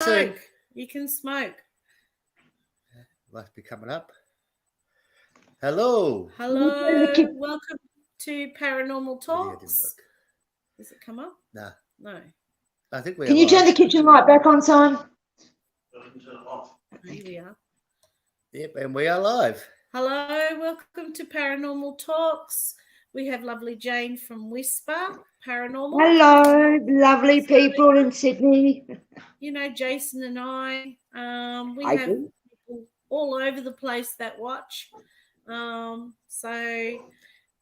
Smoke. You can smoke. Must be coming up. Hello. Hello. Welcome to Paranormal Talks. Does it come up? No. No. I think we Can you turn the kitchen light back on, Simon? Here we are. Yep, and we are live. Hello. Welcome to Paranormal Talks. We have lovely Jane from WISPA Paranormal. Hello, lovely people in Sydney. You know, Jason and I have people all over the place that watch. So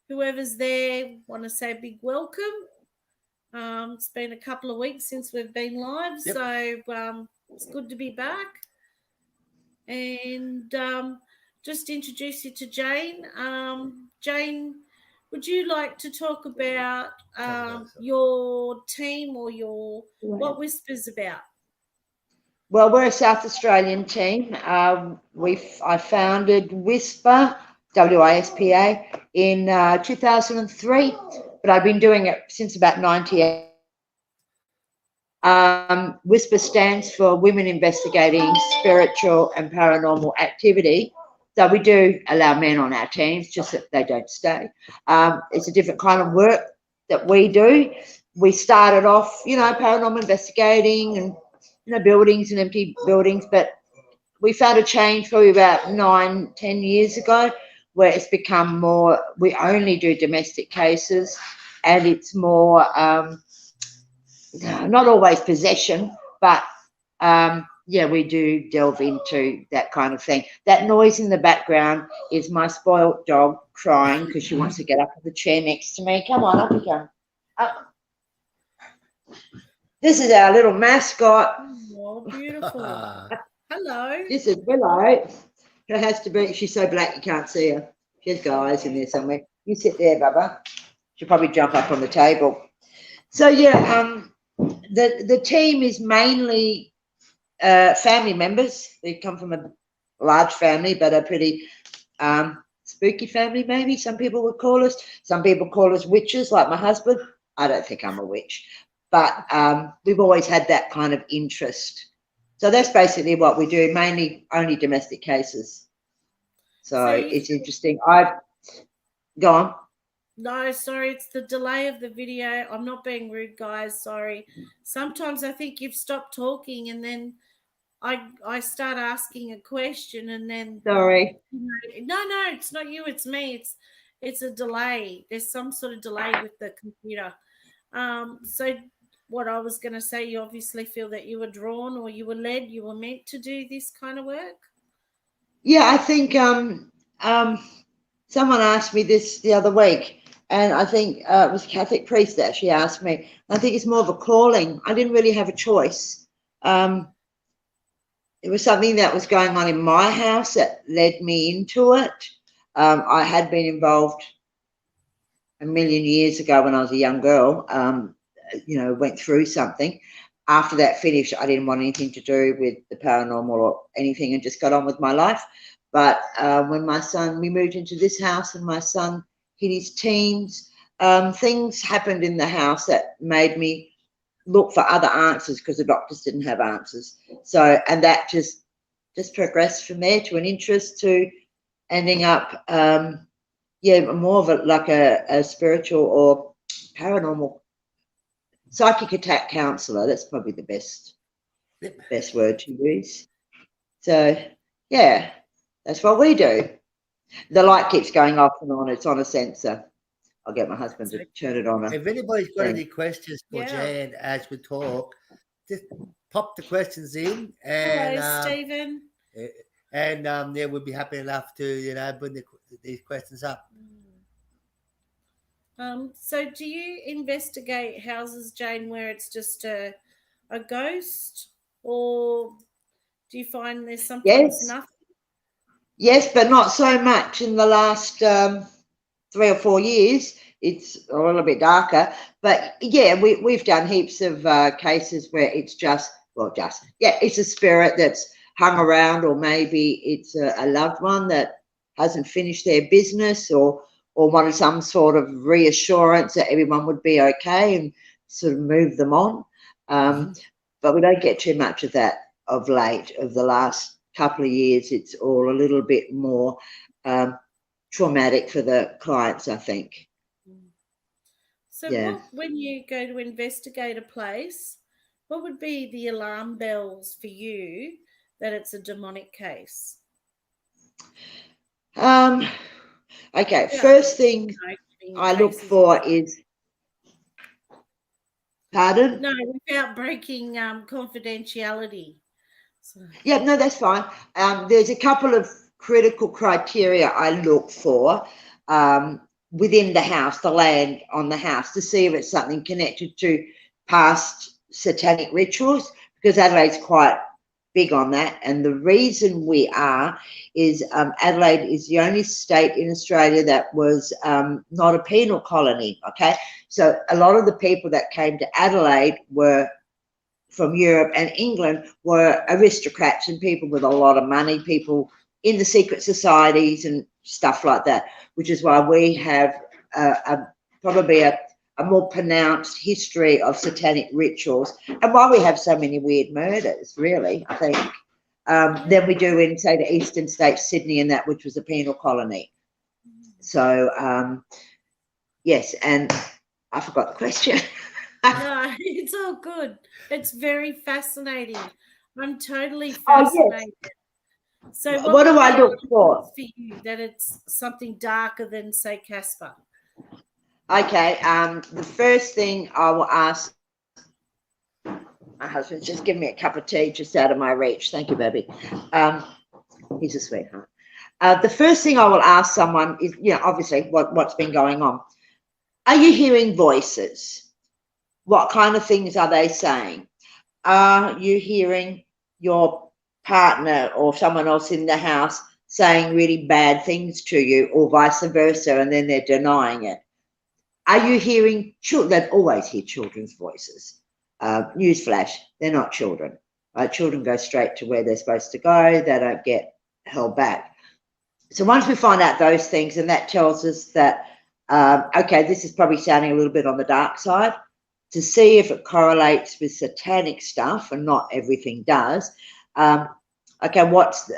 whoever's there, want to say a big welcome. It's been a couple of weeks since we've been live, so it's good to be back. And just introduce you to Jane. Jane, would you like to talk about your team or what WISPA's about? Well, we're a South Australian team. I founded WISPA, WISPA, in 2003, but I've been doing it since about 98. WISPA stands for Women Investigating Spiritual and Paranormal Activity. So we do allow men on our teams, just that they don't stay. It's a different kind of work that we do. We started off, paranormal investigating and, buildings and empty buildings, but we found a change probably about 9-10 years ago where it's become more, we only do domestic cases, and it's more, not always possession, but we do delve into that kind of thing. That noise in the background is my spoiled dog crying because she wants to get up in the chair next to me. Come on, up you go. Up. This is our little mascot. Oh, beautiful. Hello. This is Willow. It has to be. She's so black you can't see her. She's got eyes in there somewhere. You sit there, Bubba. She'll probably jump up on the table. So the team is mainly family members. They come from a large family, but a pretty spooky family, maybe some people would call us. Some people call us witches, like my husband. I don't think I'm a witch, but we've always had that kind of interest. So that's basically what we do, mainly only domestic cases. So it's interesting. Go on. No, sorry, it's the delay of the video. I'm not being rude, guys. Sorry. Sometimes I think you've stopped talking and then I start asking a question and then sorry. No, it's not you, it's me. It's a delay. There's some sort of delay with the computer. So what I was going to say, you obviously feel that you were drawn or you were led, you were meant to do this kind of work? Yeah, I think someone asked me this the other week, and I think it was a Catholic priest that actually asked me. I think it's more of a calling. I didn't really have a choice. It was something that was going on in my house that led me into it. I had been involved a million years ago when I was a young girl, went through something. After that finished, I didn't want anything to do with the paranormal or anything and just got on with my life. But when we moved into this house and my son hit his teens, things happened in the house that made me look for other answers because the doctors didn't have answers. So, and that just progressed from there to an interest to ending up, more of a spiritual or paranormal psychic attack counselor. That's probably the best word to use. So, yeah, that's what we do. The light keeps going off and on. It's on a sensor. I'll get my husband to turn it on. If anybody's got any questions for Jan as we talk, just pop the questions in. And, hello, Stephen. And we'll be happy enough to, bring these questions up. So do you investigate houses, Jane, where it's just a ghost, or do you find there's sometimes nothing? Yes, but not so much in the last 3 or 4 years. It's a little bit darker, but yeah, we've done heaps of cases where it's it's a spirit that's hung around, or maybe it's a loved one that hasn't finished their business or wanted some sort of reassurance that everyone would be okay and sort of move them on. But we don't get too much of that of late, of the last couple of years. It's all a little bit more traumatic for the clients, I think. So Yeah. when you go to investigate a place, what would be the alarm bells for you that it's a demonic case? Okay, Yeah. first thing I look Cases. for is, pardon? No, without breaking confidentiality. So. Yeah, no, that's fine. There's a couple of critical criteria I look for within the house, the land on the house, to see if it's something connected to past satanic rituals, because Adelaide's quite big on that. And the reason we are is Adelaide is the only state in Australia that was not a penal colony, okay? So a lot of the people that came to Adelaide were from Europe, and England were aristocrats and people with a lot of money, people in the secret societies and stuff like that, which is why we have probably a more pronounced history of satanic rituals, and why we have so many weird murders, really, I think, than we do in, say, the eastern states, Sydney and that, which was a penal colony. So, yes, and I forgot the question. No, it's all good. It's very fascinating. I'm totally fascinated. Oh, yes. So what do I look for? For you that it's something darker than, say, Casper? Okay, the first thing I will ask, my husband's just giving me a cup of tea just out of my reach. Thank you, baby. He's a sweetheart. The first thing I will ask someone is, obviously what's been going on. Are you hearing voices? What kind of things are they saying? Are you hearing your partner or someone else in the house saying really bad things to you, or vice versa, and then they're denying it? Are you hearing children? They always hear children's voices. Newsflash, they're not children. Children go straight to where they're supposed to go. They don't get held back. So once we find out those things, and that tells us that, okay, this is probably sounding a little bit on the dark side, to see if it correlates with satanic stuff, and not everything does. Okay,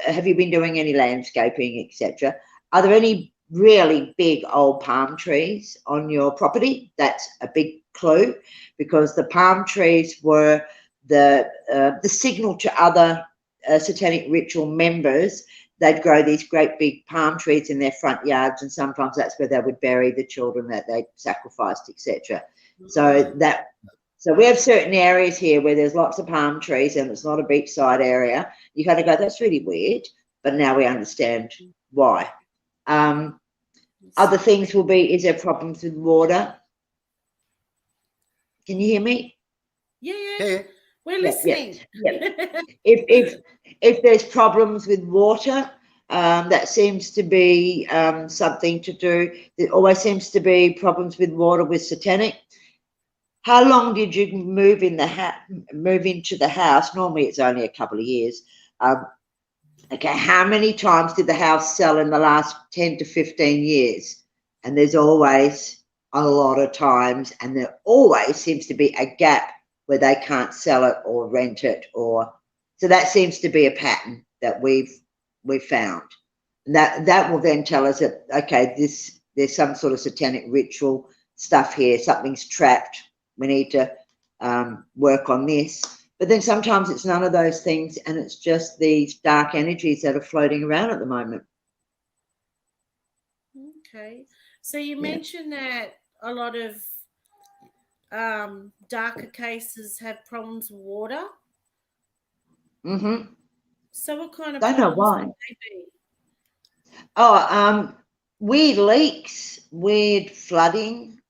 have you been doing any landscaping, etc.? Are there any really big old palm trees on your property? That's a big clue, because the palm trees were the signal to other satanic ritual members. They'd grow these great big palm trees in their front yards, and sometimes that's where they would bury the children that they sacrificed, etc. So we have certain areas here where there's lots of palm trees and it's not a beachside area. You kind of go, that's really weird, but now we understand why. Other things will be, is there problems with water? Can you hear me? Yeah. We're listening. Yeah. If there's problems with water, that seems to be something to do. There always seems to be problems with water with satanic. How long did you move into the house? Normally it's only a couple of years. Okay, how many times did the house sell in the last 10 to 15 years? And there's always a lot of times, and there always seems to be a gap where they can't sell it or rent it, so that seems to be a pattern that we've found. And that will then tell us that, okay, there's some sort of satanic ritual stuff here, something's trapped, we need to work on this. But then sometimes it's none of those things, and it's just these dark energies that are floating around at the moment. Okay. So you mentioned that a lot of darker cases have problems with water. Mm-hmm. So what kind of Don't know why. would they be? Oh, weird leaks, weird flooding.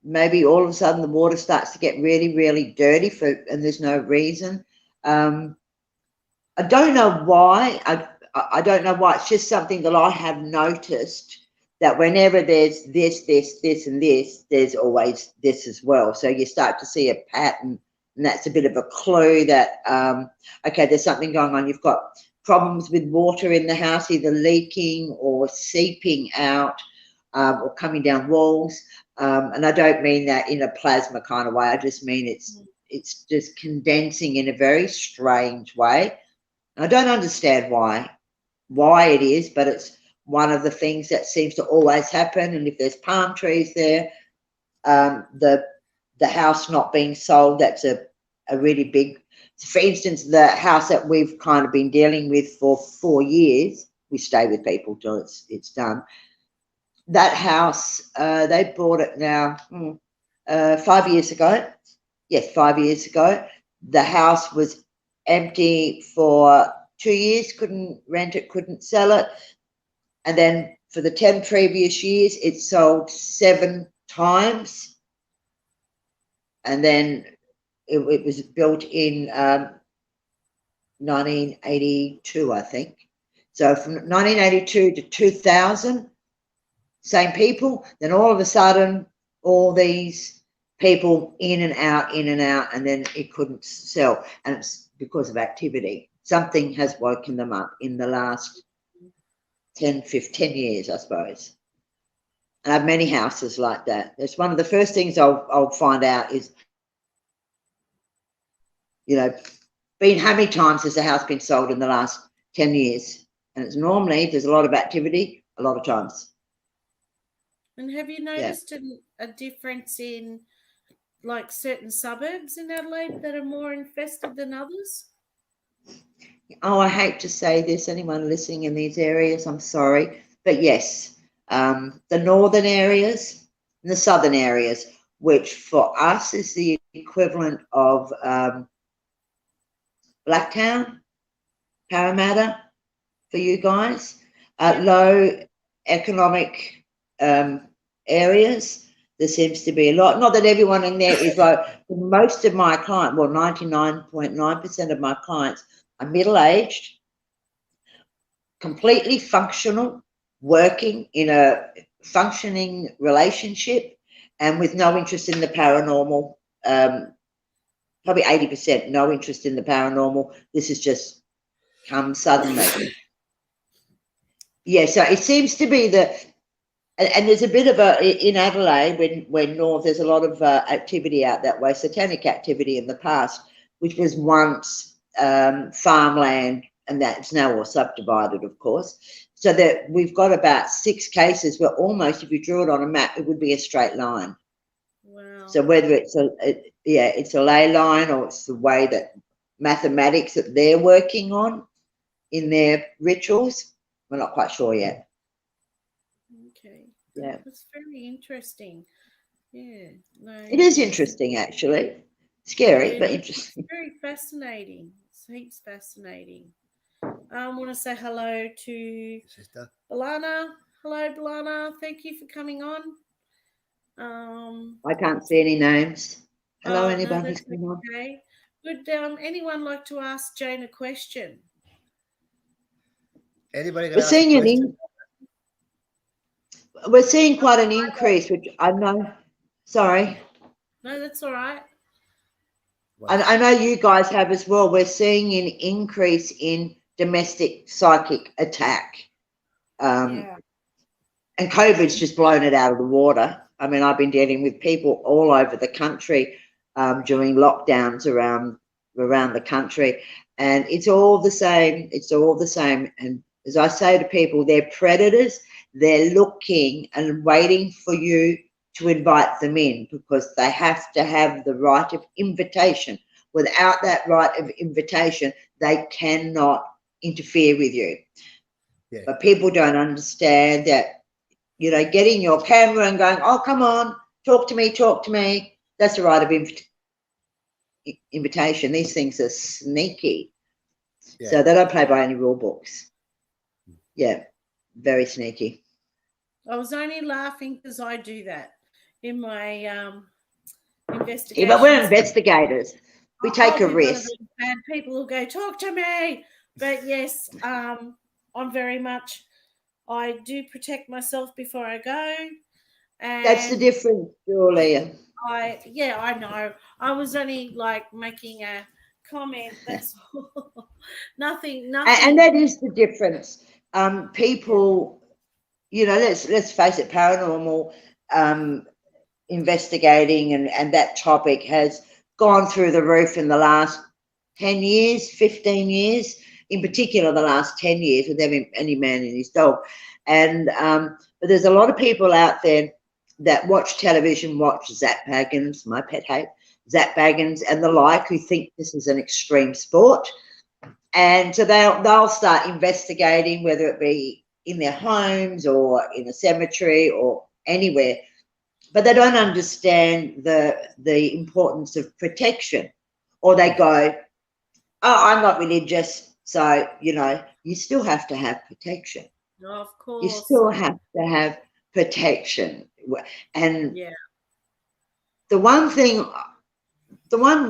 Maybe all of a sudden the water starts to get really, really dirty and there's no reason. I don't know why. I don't know why. It's just something that I have noticed, that whenever there's this, and this, there's always this as well. So you start to see a pattern, and that's a bit of a clue that, okay, there's something going on. You've got problems with water in the house, either leaking or seeping out, or coming down walls. And I don't mean that in a plasma kind of way. I just mean it's just condensing in a very strange way. I don't understand why it is, but it's one of the things that seems to always happen. And if there's palm trees there, the house not being sold, that's a really big. For instance, the house that we've kind of been dealing with for 4 years, we stay with people till it's done. That house, they bought it now 5 years ago. Yes, 5 years ago. The house was empty for 2 years, couldn't rent it, couldn't sell it. And then for the 10 previous years, it sold 7 times. And then it was built in 1982, I think. So from 1982 to 2000, same people. Then all of a sudden, all these people in and out, and then it couldn't sell. And it's because of activity. Something has woken them up in the last 10 years, I suppose. And I have many houses like that. That's one of the first things I'll find out is, you know, how many times has the house been sold in the last 10 years? And it's normally, there's a lot of activity, a lot of times. And have you noticed a difference in like certain suburbs in Adelaide that are more infested than others? Oh, I hate to say this, anyone listening in these areas, I'm sorry. But yes, the northern areas and the southern areas, which for us is the equivalent of Blacktown, Parramatta, for you guys, low economic areas. There seems to be a lot, not that everyone in there is like, most of my clients, well, 99.9% of my clients are middle-aged, completely functional, working in a functioning relationship, and with no interest in the paranormal. Probably 80% no interest in the paranormal. This has just come suddenly. Yeah, so it seems to be and there's a bit of in Adelaide, when north, there's a lot of activity out that way, satanic activity in the past, which was once farmland, and that's now all subdivided, of course. So that we've got about 6 cases where almost, if you drew it on a map, it would be a straight line. Wow. So whether it's it's a ley line, or it's the way that mathematics that they're working on in their rituals, we're not quite sure yet. Okay. Yeah. That's very interesting. Yeah. No, it is interesting, actually. Scary, but interesting. It's very fascinating. It's heaps fascinating. I want to say hello to Sister Balana. Hello, Balana. Thank you for coming on. I can't see any names. Hello, no, anybody? that's okay. Would anyone like to ask Jane a question? Anybody We're seeing we're seeing quite an increase, which I know. Sorry. No, that's all right. I know you guys have as well. We're seeing an increase in domestic psychic attack. Yeah. And COVID's just blown it out of the water. I mean, I've been dealing with people all over the country during lockdowns around the country, and it's all the same. It's all the same. And as I say to people, they're predators. They're looking and waiting for you to invite them in, because they have to have the right of invitation. Without that right of invitation, they cannot interfere with you. Yeah. But people don't understand that, you know, getting your camera and going, oh, come on, talk to me. That's the right of invitation. These things are sneaky. Yeah. So they don't play by any rule books. Yeah, very sneaky. I was only laughing because I do that in my investigation. Yeah, but we're investigators. We take a risk. Bad people will go, talk to me. But yes, I'm very much, I do protect myself before I go. And that's the difference, Julia. I know. I was only like making a comment. That's all. Nothing. And that is the difference. People, you know, let's face it, paranormal investigating and that topic has gone through the roof in the last 10 years, 15 years, in particular the last 10 years with any man and his dog. And but there's a lot of people out there that watch television, watch Zach Baggins, my pet hate, Zach Baggins and the like, who think this is an extreme sport. And so they'll start investigating, whether it be in their homes or in a cemetery or anywhere, but they don't understand the importance of protection. Or they go, oh, I'm not religious, so, you know, you still have to have protection. Oh, of course. You still have to have protection. And the one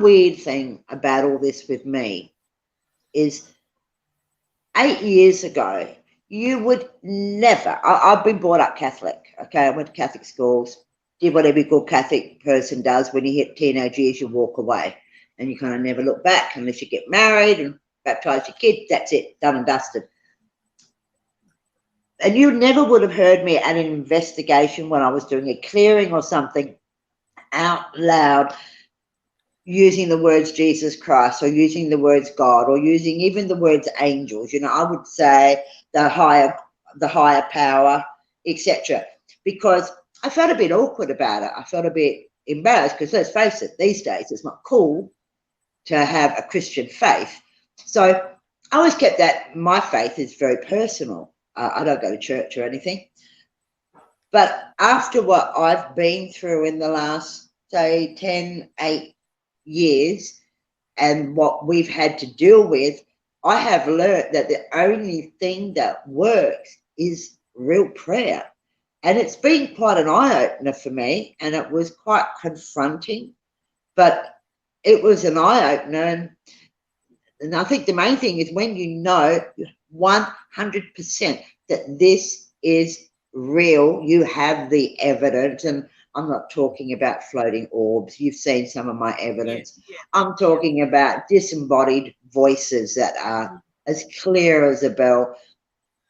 weird thing about all this with me is 8 years ago, you would never, I've been brought up Catholic, okay? I went to Catholic schools, did what every good Catholic person does. When you hit teenage years, you walk away and you kind of never look back unless you get married and baptize your kid. That's it, done and dusted. And you never would have heard me at an investigation when I was doing a clearing or something out loud using the words Jesus Christ or using the words God or using even the words angels. You know, I would say the higher power, etc. Because I felt a bit awkward about it. I felt a bit embarrassed because, let's face it, these days it's not cool to have a Christian faith. So I always kept that my faith is very personal. I don't go to church or anything. But after what I've been through in the last, say, 8 years and what we've had to deal with, I have learned that the only thing that works is real prayer. And it's been quite an eye-opener for me, and it was quite confronting, but it was an eye-opener. And I think the main thing is when you know 100% that this is real, you have the evidence, and I'm not talking about floating orbs. You've seen some of my evidence. I'm talking about disembodied voices that are as clear as a bell,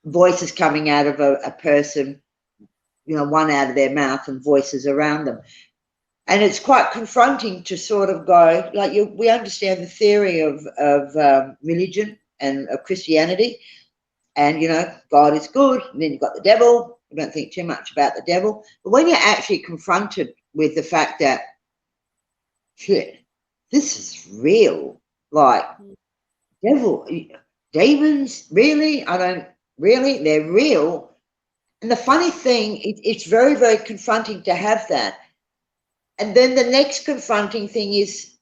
voices coming out of a person, you know, one out of their mouth and voices around them. And it's quite confronting to sort of go, like, we understand the theory of religion and of Christianity, and, you know, God is good, and then you've got the devil. We don't think too much about the devil. But when you're actually confronted with the fact that, shit, this is real, like, devil, demons, really? They're real. And the funny thing, it's very, very confronting to have that. And then the next confronting thing is,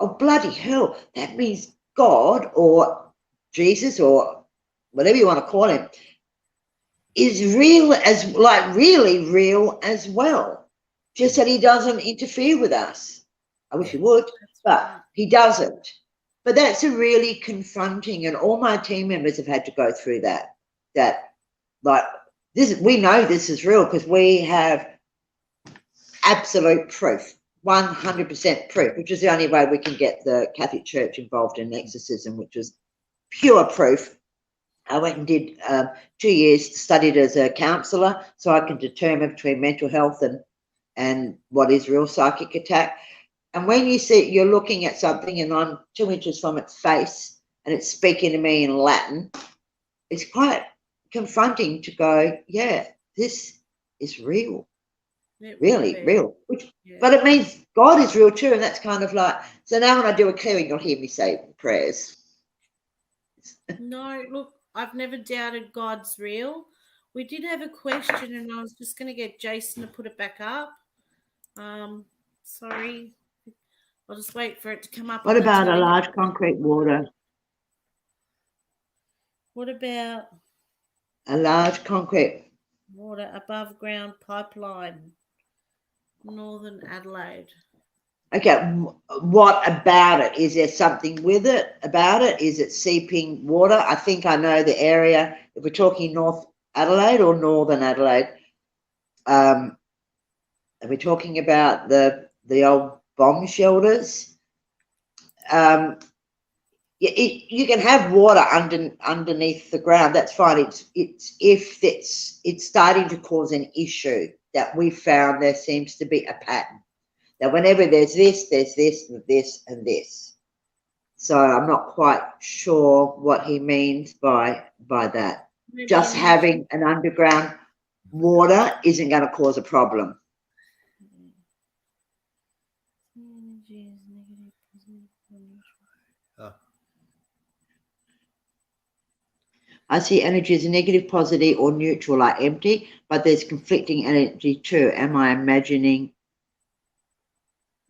oh, bloody hell, that means God or Jesus or whatever you want to call him is real, as like really real as well. Just that he doesn't interfere with us. I wish he would, but he doesn't. But that's a really confronting, and all my team members have had to go through that like this. We know this is real because we have absolute proof, 100% proof, which is the only way we can get the Catholic Church involved in exorcism, which was pure proof. I went and did 2 years, studied as a counsellor, so I can determine between mental health and what is real psychic attack. And when you see, you're looking at something and I'm 2 inches from its face and it's speaking to me in Latin, it's quite confronting to go, yeah, this is real. Really real. But it means God is real too, and that's kind of like, so now when I do a clearing, you'll hear me say prayers. No, look, I've never doubted God's real. We did have a question, and I was just going to get Jason to put it back up. Sorry, I'll just wait for it to come up. What about a large concrete water? What about a large concrete water above ground pipeline, Northern Adelaide? Okay, what about it? Is there something with it about it? Is it seeping water? I think I know the area. If we're talking North Adelaide or Northern Adelaide, are we talking about the old bomb shelters? You can have water underneath the ground. That's fine. It's if it's starting to cause an issue that we found there seems to be a pattern. that whenever there's this, and this, and this. So I'm not quite sure what he means by that. Maybe Just an having an underground water isn't going to cause a problem. I see energy as negative, positive, or neutral, like empty, but there's conflicting energy too. Am I imagining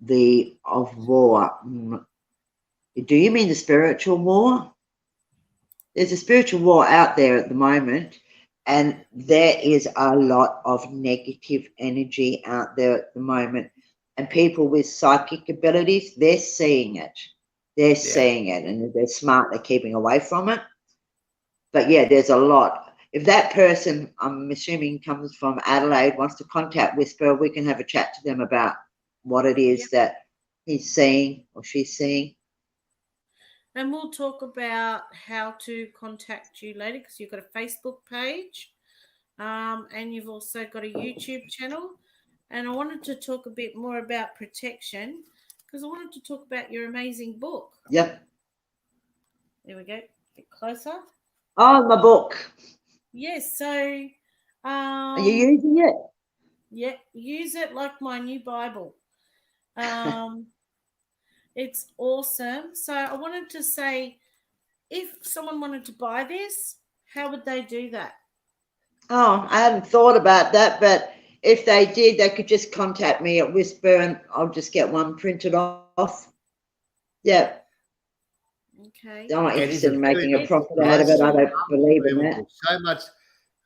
the of war? Do you mean the spiritual war? There's a spiritual war out there at the moment, and there is a lot of negative energy out there at the moment. And people with psychic abilities, they're seeing it. They're seeing it, and if they're smart, they're keeping away from it. But yeah, there's a lot. If that person, I'm assuming comes from Adelaide, wants to contact WISPA, we can have a chat to them about what it is that he's seeing or she's seeing. And we'll talk about how to contact you later, because you've got a Facebook page, and you've also got a YouTube channel. And I wanted to talk a bit more about protection, because I wanted to talk about your amazing book. Yep. There we go. A bit closer. Oh, my book. Yes. So, are you using it? Yeah, use it like my new Bible. It's awesome. So I wanted to say, if someone wanted to buy this, how would they do that? Oh, I hadn't thought about that, but if they did, they could just contact me at WISPA and I'll just get one printed off. Yeah. Okay. I'm not interested in making a profit out of it. I don't believe in that. So much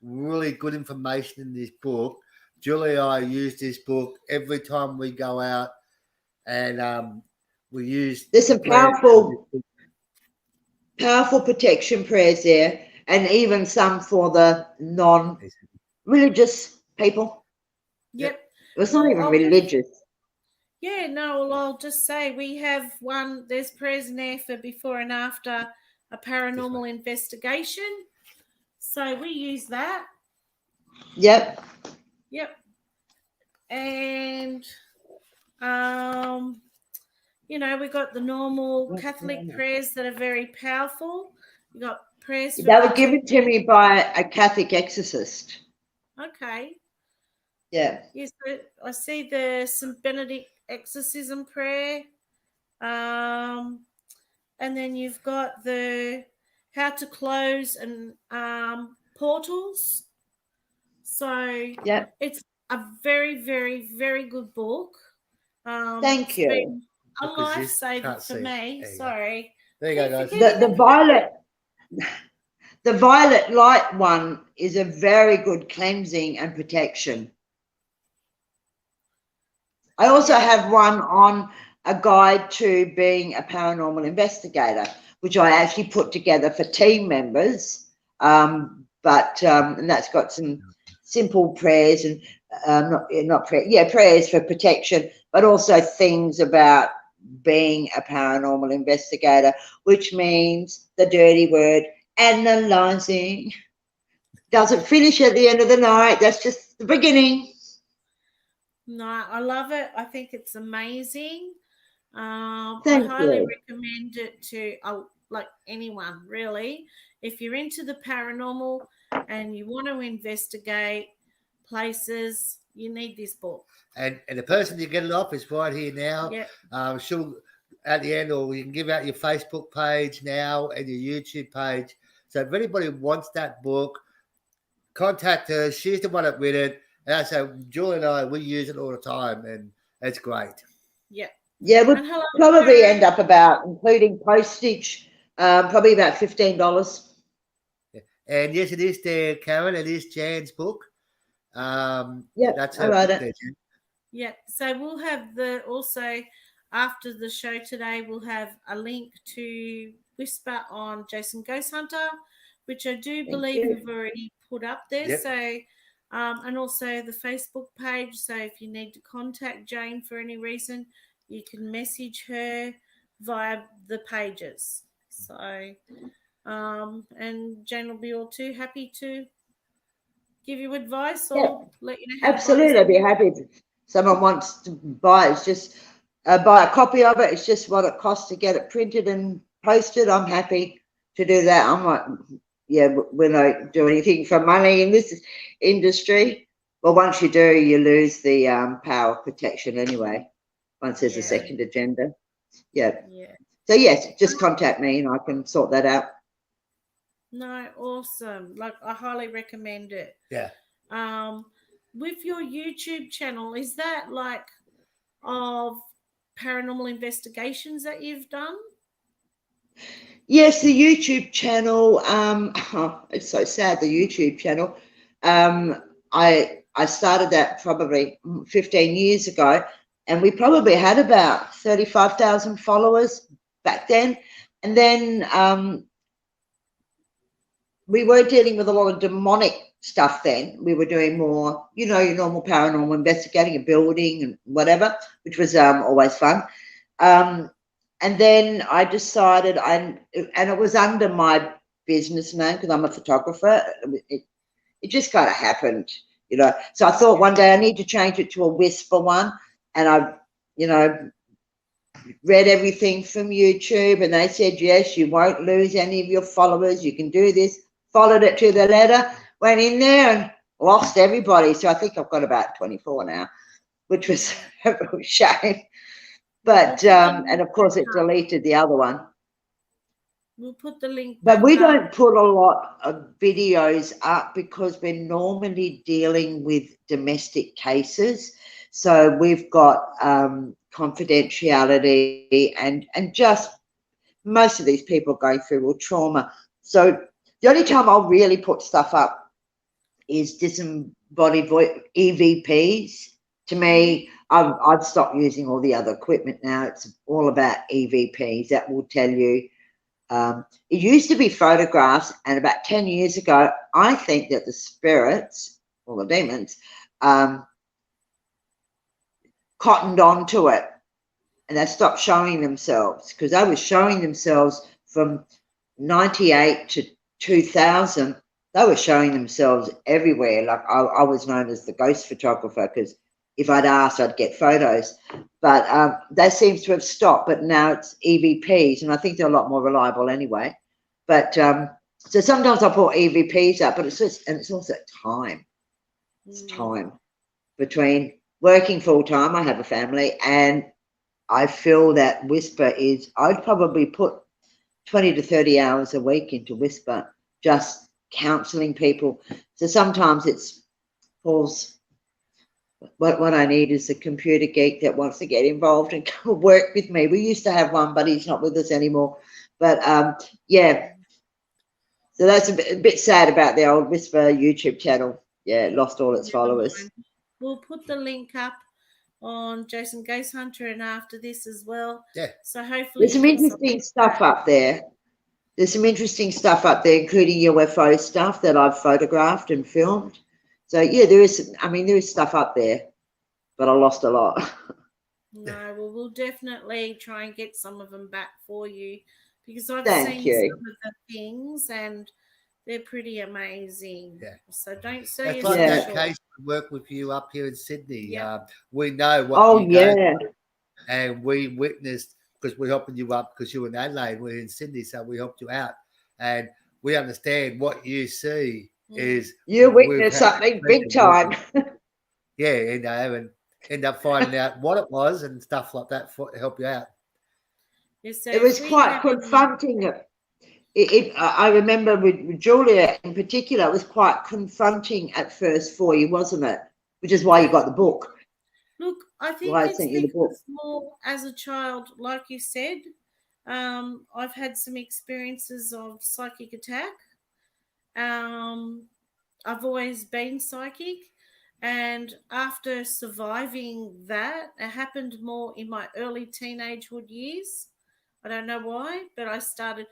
really good information in this book. Julie and I use this book every time we go out, and we use. There's some powerful protection prayers there, and even some for the non-religious people. Yep. It's not even religious. Yeah, no, well, I'll just say we have one, there's prayers in there for before and after a paranormal investigation. So we use that. Yep. Yep. And, you know, we got the normal Catholic prayers that are very powerful. We got prayers for... They were given to me by a Catholic exorcist. Okay. Yeah. Yes, I see the St. Benedict exorcism prayer. And then you've got the how to close and portals. So it's a very, very, very good book. Thank you. Been a lifesaver for me. Sorry. There you go, guys. The violet light one is a very good cleansing and protection. I also have one on a guide to being a paranormal investigator, which I actually put together for team members. And that's got some simple prayers and prayers for protection, but also things about being a paranormal investigator, which means the dirty word, analyzing. Doesn't finish at the end of the night. That's just the beginning. No, I love it. I think it's amazing. I Thank highly you. recommend it to like anyone, really. If you're into the paranormal and you want to investigate places, you need this book. And the person you get it off is right here now. Yep. She'll at the end, or you can give out your Facebook page now and your YouTube page. So if anybody wants that book, contact her. She's the one that read it. And so Julie and I, we use it all the time, and it's great. Yeah. Yeah, we'll probably end up about, including postage, probably about $15. And yes, it is there, Karen. It is Jan's book. That's her book there, Jan. Yeah. So we'll have also after the show today, we'll have a link to WISPA on Jason Ghost Hunter, which I do believe we've already put up there. Yep. So, and also the Facebook page. So if you need to contact Jane for any reason, you can message her via the pages. So, and Jane will be all too happy to give you advice or let you know how absolutely, I'd be happy someone wants to buy it, it's just buy a copy of it. It's just what it costs to get it printed and posted. I'm happy to do that. I'm like, yeah, we don't do anything for money in this industry. Well, once you do, you lose the power of protection anyway. Once there's a second agenda. Yeah. So yes, just contact me and I can sort that out. No, awesome. Like, I highly recommend it. Yeah. With your YouTube channel, is that like of paranormal investigations that you've done? Yes, the YouTube channel. It's so sad. The YouTube channel. I started that probably 15 years ago, and we probably had about 35,000 followers back then. And then we were dealing with a lot of demonic stuff then. We were doing more, you know, your normal paranormal investigating, a building and whatever, which was always fun. And then I decided, and it was under my business name because I'm a photographer. It just kind of happened, you know. So I thought one day I need to change it to a WISPA one. And I, you know, read everything from YouTube and they said, yes, you won't lose any of your followers. You can do this. Followed it to the letter, went in there and lost everybody. So I think I've got about 24 now, which was a real shame. But, and of course it deleted the other one. We'll put the link. But we don't put a lot of videos up because we're normally dealing with domestic cases. So we've got confidentiality and just most of these people going through real trauma. So the only time I'll really put stuff up is disembodied EVPs. To me, I've stopped using all the other equipment now. It's all about EVPs. That will tell you. It used to be photographs, and about 10 years ago, I think that the spirits, or the demons, cottoned onto it, and they stopped showing themselves because they were showing themselves from 98 to 2000. They were showing themselves everywhere. Like I was known as the ghost photographer because if I'd asked, I'd get photos. But that seems to have stopped. But now it's EVPs, and I think they're a lot more reliable anyway. But so sometimes I put EVPs up, but it's just, and it's also time. It's time between working full time. I have a family, and I feel that WISPA is. I'd probably put 20 to 30 hours a week into WISPA, just counselling people. So sometimes it's Paul's. What I need is a computer geek that wants to get involved and work with me. We used to have one, but he's not with us anymore. But yeah, so that's a bit sad about the old WISPA YouTube channel. Yeah, it lost all its followers. We'll put the link up on Jason Ghost Hunter and after this as well. Yeah. So hopefully there's some interesting stuff up there. There's some interesting stuff up there, including UFO stuff that I've photographed and filmed. So yeah, there is. I mean, there is stuff up there, but I lost a lot. No, well, we'll definitely try and get some of them back for you because I've Thank seen you. some of the things and they're pretty amazing. Yeah. So don't say It's yourself like that short. case we work with you up here in Sydney. Yeah. We know what Oh you go yeah. through, and we witnessed because we're helping you up because you're in Adelaide, we're in Sydney, so we helped you out, and we understand what you see is you witnessed something big time. Yeah, and end up finding out what it was and stuff like that to help you out. Yes, so It was quite confronting. I remember with Julia in particular, it was quite confronting at first for you, wasn't it? Which is why you got the book. Look, I think Why I it's sent you the book. because more as a child, like you said, I've had some experiences of psychic attack. I've always been psychic, and after surviving that, it happened more in my early teenagehood years. I don't know why, but I started,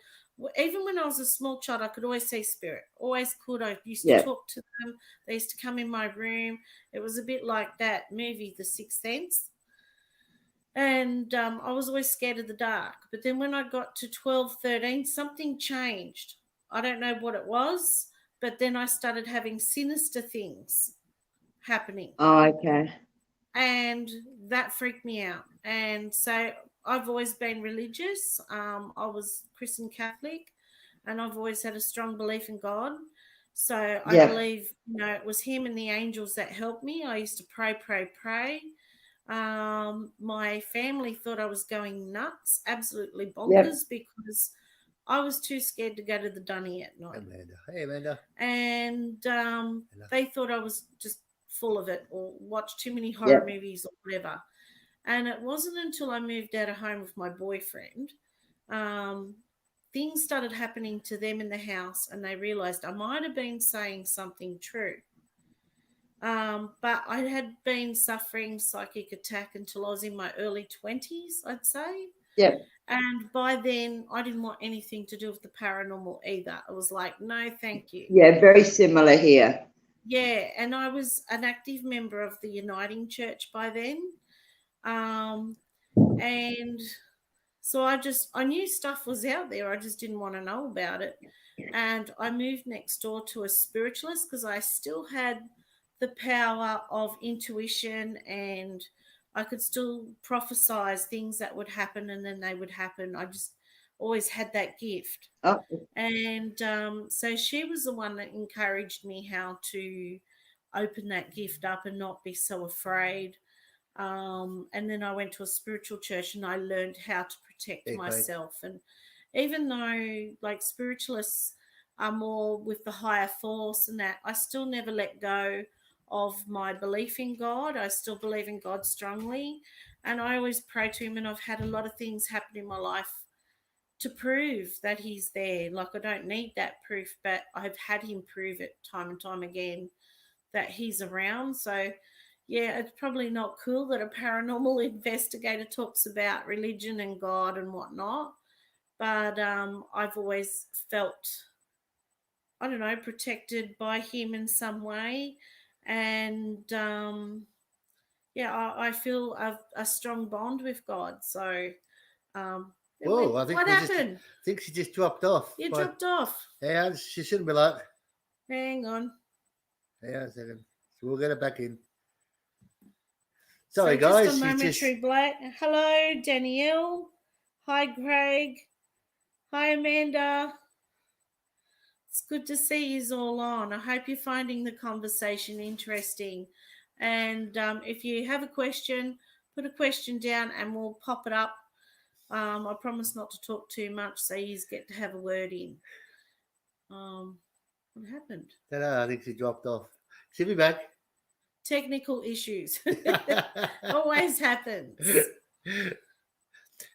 even when I was a small child, I could always see spirit, always could. I used to talk to them. They used to come in my room. It was a bit like that movie, The Sixth Sense. And I was always scared of the dark. But then when I got to 12, 13, something changed. I don't know what it was, but then I started having sinister things happening. Oh, okay. and that freaked me out. And so I've always been religious. I was Christian Catholic, and I've always had a strong belief in God. So I Yeah. believe, it was Him and the angels that helped me. I used to pray. My family thought I was going nuts, absolutely Yep. bonkers, because I was too scared to go to the dunny at night. Amanda. Hey, Amanda. And they thought I was just full of it or watched too many horror Yep. movies or whatever. And it wasn't until I moved out of home with my boyfriend, um, things started happening to them in the house, and they realized I might have been saying something true. But I had been suffering psychic attack until I was in my early 20s, I'd say. Yep. And by then, I didn't want anything to do with the paranormal either. I was like, no, thank you. Yeah, very similar here. Yeah, and I was an active member of the Uniting Church by then. And so I knew stuff was out there. I just didn't want to know about it. And I moved next door to a spiritualist because I still had the power of intuition, and I could still prophesize things that would happen and then they would happen. I just always had that gift. Oh, And so she was the one that encouraged me how to open that gift up and not be so afraid. And then I went to a spiritual church and I learned how to protect myself. And even though like spiritualists are more with the higher force and that, I still never let go of my belief in God. I still believe in God strongly, and I always pray to Him. And I've had a lot of things happen in my life to prove that He's there. Like, I don't need that proof, but I've had Him prove it time and time again that He's around. So yeah, it's probably not cool that a paranormal investigator talks about religion and God and whatnot, but I've always felt, I don't know, protected by Him in some way. And yeah, I feel a strong bond with God. So Whoa, I think what happened? I think she just dropped off. You dropped off. Yeah, she shouldn't be like. Hang on. Yeah, a second. So we'll get her back in. Sorry, So guys. Just a momentary break. Hello, Danielle. Hi, Greg. Hi, Amanda. It's good to see you all on. I hope you're finding the conversation interesting. And if you have a question, put a question down and we'll pop it up. I promise not to talk too much, so you get to have a word in. What happened? I think she dropped off. She'll be back. Technical issues. Always happens.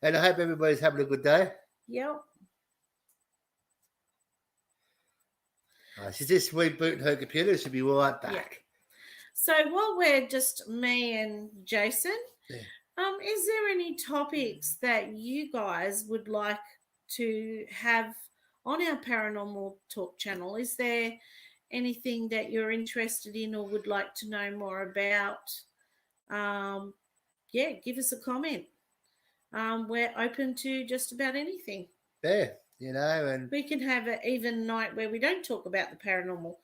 And I hope everybody's having a good day. Yep. She's just rebooting her computer. She'll be right back. Yeah. So while we're just me and Jason, is there any topics that you guys would like to have on our Paranormal Talk channel? Is there anything that you're interested in or would like to know more about? Yeah, give us a comment. We're open to just about anything. Yeah, and we can have an even night where we don't talk about the paranormal,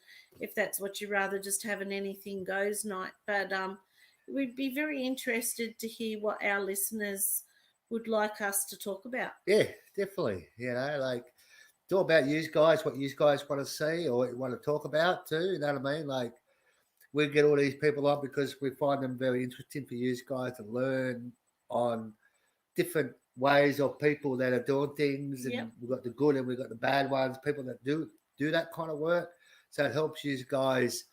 if that's what you rather, just have an anything goes night. But we'd be very interested to hear what our listeners would like us to talk about. Yeah, definitely. Like talk about you guys, what you guys want to see or what you want to talk about too. You know what I mean? Like we get all these people on because we find them very interesting for you guys to learn on different ways of people that are doing things, and we've got the good and we've got the bad ones, people that do that kind of work. So it helps you guys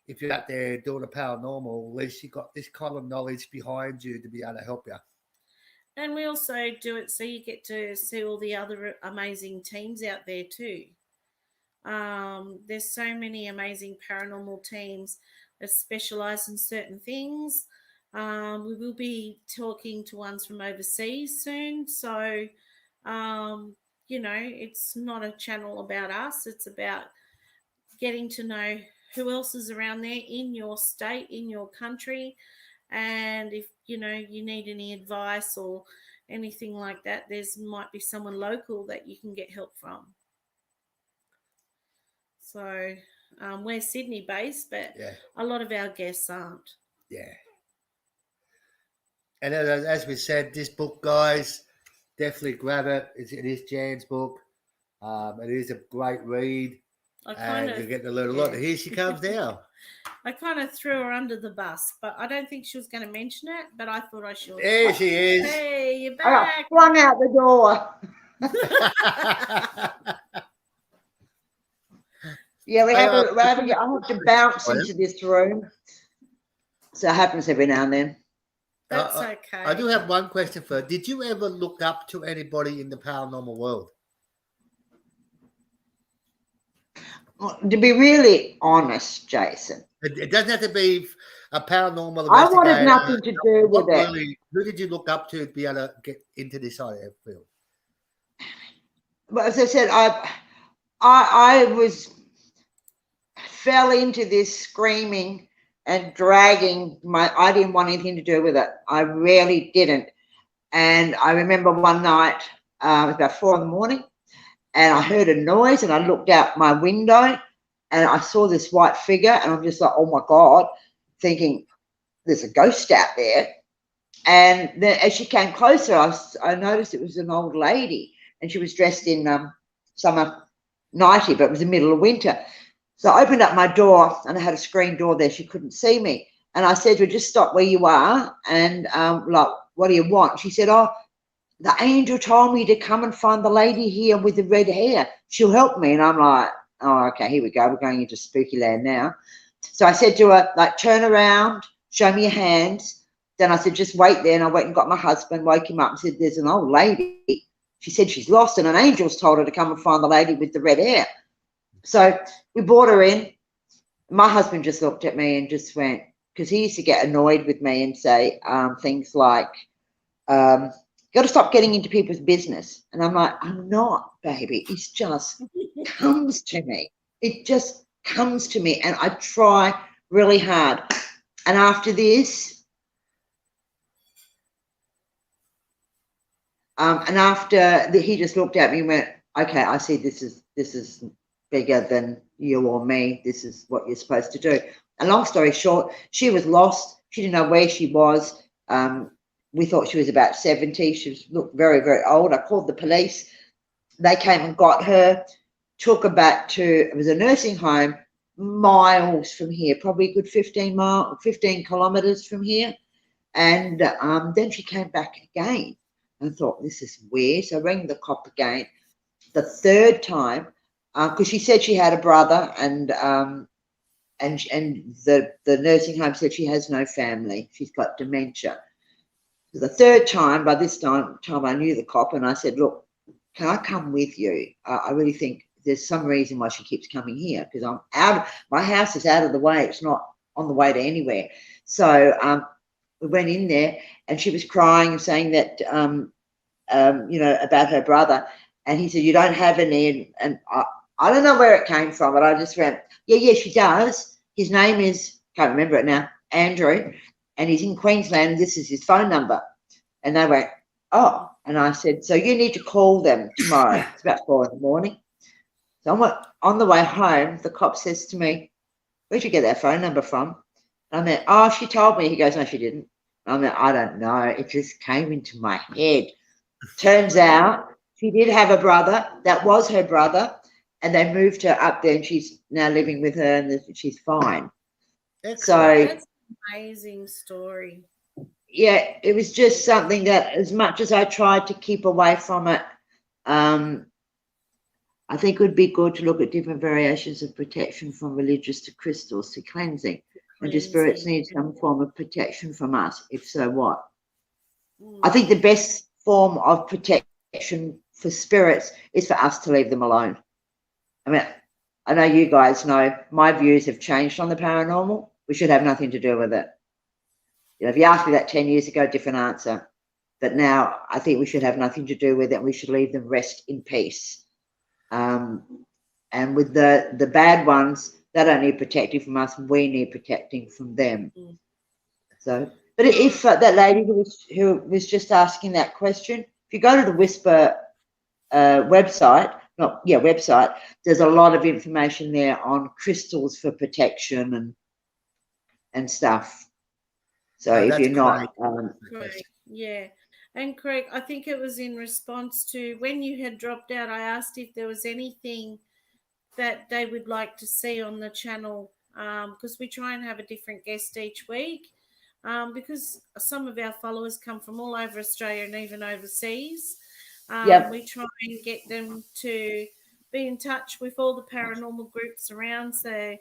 if you're out there doing a paranormal, at least you've got this kind of knowledge behind you to be able to help you. And we also do it so you get to see all the other amazing teams out there too. There's so many amazing paranormal teams that specialize in certain things. We will be talking to ones from overseas soon. So, it's not a channel about us. It's about getting to know who else is around there in your state, in your country. And if, you need any advice or anything like that, might be someone local that you can get help from. So we're Sydney based, but a lot of our guests aren't. Yeah. And as we said, this book, guys, definitely grab it. It is Jan's book. It is a great read. And you're getting to learn a lot. Here she comes now. I kind of threw her under the bus, but I don't think she was going to mention it, but I thought I should. There she is. Hey, you're I got back. flung out the door. Yeah, I have to bounce into this room. So it happens every now and then. That's okay. I do have one question for her. Did you ever look up to anybody in the paranormal world? To be really honest, Jason, It doesn't have to be a paranormal I investigator. wanted nothing to do with it. Really, who did you look up to be able to get into this side of the field? But as I said, I fell into this screaming and dragging. I didn't want anything to do with it. I really didn't. And I remember one night, it was about 4 a.m, and I heard a noise, and I looked out my window, and I saw this white figure, and I'm just like, oh my God, thinking there's a ghost out there. And then as she came closer, I noticed it was an old lady, and she was dressed in summer nightie, but it was the middle of winter. So I opened up my door, and I had a screen door there. She couldn't see me. And I said to her, just stop where you are, and like, what do you want? She said, oh, the angel told me to come and find the lady here with the red hair. She'll help me. And I'm like, oh, okay, here we go. We're going into spooky land now. So I said to her, like, turn around, show me your hands. Then I said, just wait there. And I went and got my husband, woke him up and said, there's an old lady. She said she's lost, and an angel's told her to come and find the lady with the red hair. So we brought her in. My husband just looked at me and just went, because he used to get annoyed with me and say things like, you got to stop getting into people's business. And I'm like, I'm not, baby. It just comes to me. It just comes to me. And I try really hard. And after this, he just looked at me and went, okay, I see this is bigger than you or me. This is what you're supposed to do. And long story short, she was lost. She didn't know where she was. We thought she was about 70. She looked very, very old. I called the police. They came and got her, took her back to, it was a nursing home miles from here, probably a good 15 kilometers from here. And then she came back again. I thought, this is weird. So I rang the cop again. The third time, because she said she had a brother, and the nursing home said she has no family. She's got dementia. The third time, by this time I knew the cop, and I said, look, can I come with you? I really think there's some reason why she keeps coming here, because I'm out. My house is out of the way. It's not on the way to anywhere. So we went in there, and she was crying and saying that, you know, about her brother. And he said, you don't have any. And I don't know where it came from, but I just went, yeah, she does. His name is, can't remember it now, Andrew. And he's in Queensland, and this is his phone number. And they went, oh. And I said, so you need to call them tomorrow. It's about 4 a.m. So on the way home, the cop says to me, where'd you get that phone number from? And I went, oh, she told me. He goes, no, she didn't. I went, I don't know. It just came into my head. Turns out she did have a brother. That was her brother. And they moved her up there, and she's now living with her, and she's fine. Excellent. So that's an amazing story. Yeah, it was just something that, as much as I tried to keep away from it, I think it would be good to look at different variations of protection, from religious to crystals to cleansing. And do spirits need some form of protection from us? If so, what? I think the best form of protection for spirits is for us to leave them alone. I mean, I know you guys know my views have changed on the paranormal. We should have nothing to do with it. You know, if you asked me that 10 years ago, different answer. But now I think we should have nothing to do with it. We should leave them rest in peace. And with the bad ones, they don't need protecting from us. We need protecting from them. So, but if that lady who was just asking that question, if you go to the WISPA website, there's a lot of information there on crystals for protection and stuff. So if you're not, Yeah. And Craig, I think it was in response to when you had dropped out, I asked if there was anything that they would like to see on the channel, because we try and have a different guest each week, because some of our followers come from all over Australia and even overseas. Yep. We try and get them to be in touch with all the paranormal groups around, so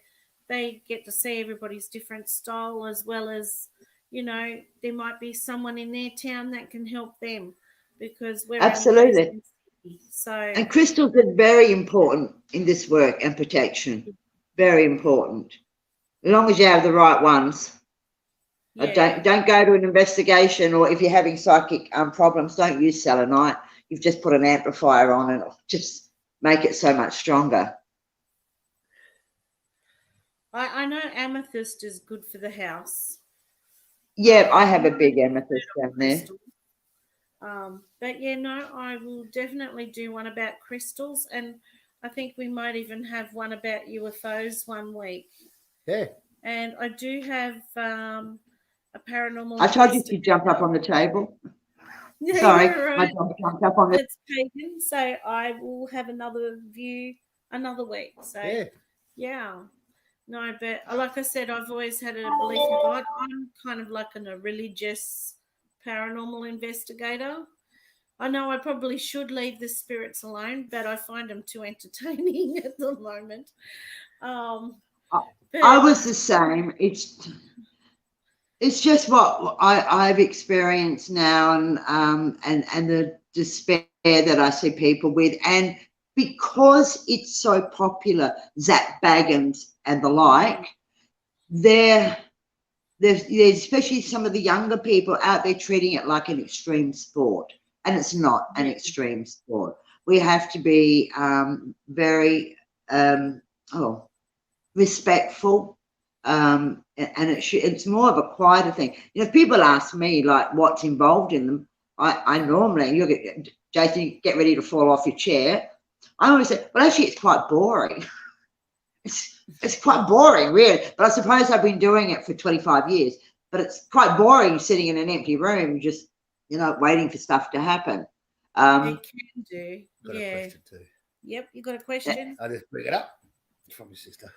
they get to see everybody's different style, as well as, there might be someone in their town that can help them, because we're only based Absolutely. in Sydney. So And crystals are very important in this work and protection. Very important. As long as you have the right ones. yeah, Don't go to an investigation, or if you're having psychic problems, don't use selenite. You've just put an amplifier on and it'll just make it so much stronger. I know amethyst is good for the house. Yeah, I have a big amethyst down there. Crystal. But yeah, no, I will definitely do one about crystals, and I think we might even have one about UFOs one week. Yeah. And I do have a paranormal. I told you to jump up on the table. Yeah, Sorry, you're right. my dog jumped up on the. It's pagan, so I will have another view another week. So yeah. No, but like I said, I've always had a belief in God. I'm kind of like a religious paranormal investigator. I know I probably should leave the spirits alone, but I find them too entertaining at the moment. I was the same. It's just what I've experienced now, and the despair that I see people with, and because it's so popular, Zach Baggins and the like, there's especially some of the younger people out there treating it like an extreme sport, and it's not an extreme sport. We have to be very respectful, and it's more of a quieter thing. If people ask me like what's involved in them, I normally, you get Jason, get ready to fall off your chair. I always say, well, actually, it's quite boring. It's quite boring, really. But I suppose I've been doing it for 25 years. But it's quite boring sitting in an empty room, just waiting for stuff to happen. It can do. Got a question too. Yep, you got a question? I'll just bring it up from your sister.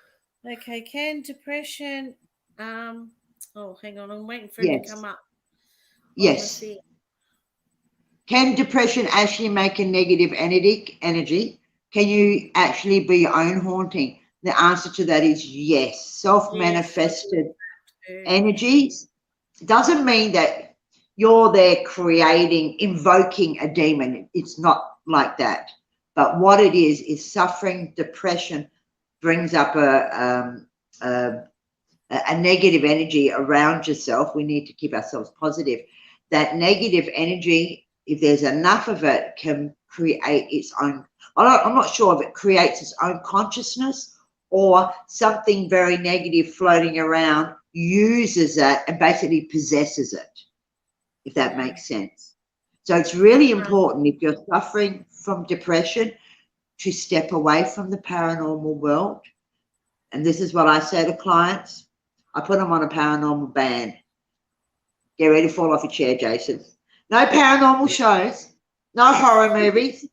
Okay, can depression oh, hang on, I'm waiting for it to come up. Yes. Can depression actually make a negative energy? Can you actually be your own haunting? The answer to that is yes. Self-manifested energies doesn't mean that you're there invoking a demon. It's not like that. But what it is suffering, depression brings up a negative energy around yourself. We need to keep ourselves positive. That negative energy, if there's enough of it, can create its own. I'm not sure if it creates its own consciousness, or something very negative floating around uses it and basically possesses it, if that makes sense. So it's really important, if you're suffering from depression, to step away from the paranormal world. And this is what I say to clients. I put them on a paranormal ban. Get ready to fall off your chair, Jason. No paranormal shows, no horror movies,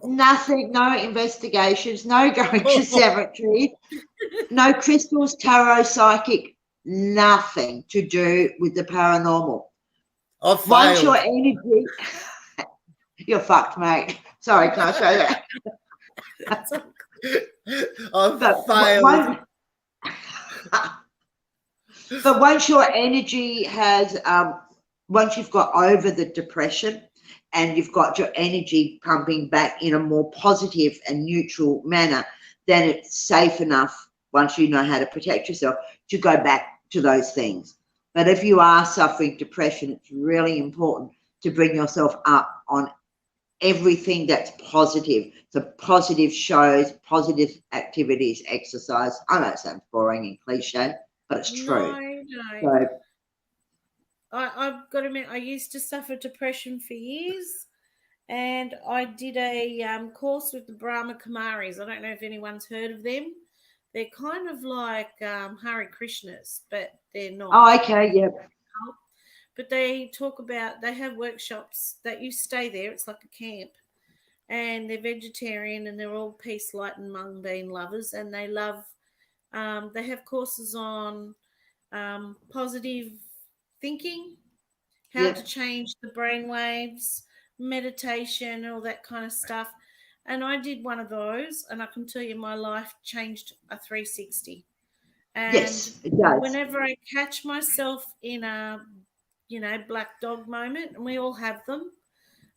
nothing, no investigations, no going to cemeteries, no crystals, tarot, psychic, nothing to do with the paranormal. Once your energy, you're fucked, mate. Sorry, can I show that? I've failed. But once your energy has, once you've got over the depression and you've got your energy pumping back in a more positive and neutral manner, then it's safe enough, once you know how to protect yourself, to go back to those things. But if you are suffering depression, it's really important to bring yourself up on everything that's positive. So positive shows, positive activities, exercise. I know it sounds boring and cliche, but it's true. No. So, I've got to admit, I used to suffer depression for years, and I did a course with the Brahma Kumaris. I don't know if anyone's heard of them. They're kind of like Hare Krishnas, but they're not. Oh, okay, yeah. but they talk about, they have workshops that you stay there. It's like a camp, and they're vegetarian, and they're all peace, light, and mung bean lovers, and they love. They have courses on positive thinking, how to change the brain waves, meditation, all that kind of stuff. And I did one of those, and I can tell you my life changed a 360. And Yes, it does. whenever I catch myself in a, black dog moment, and we all have them,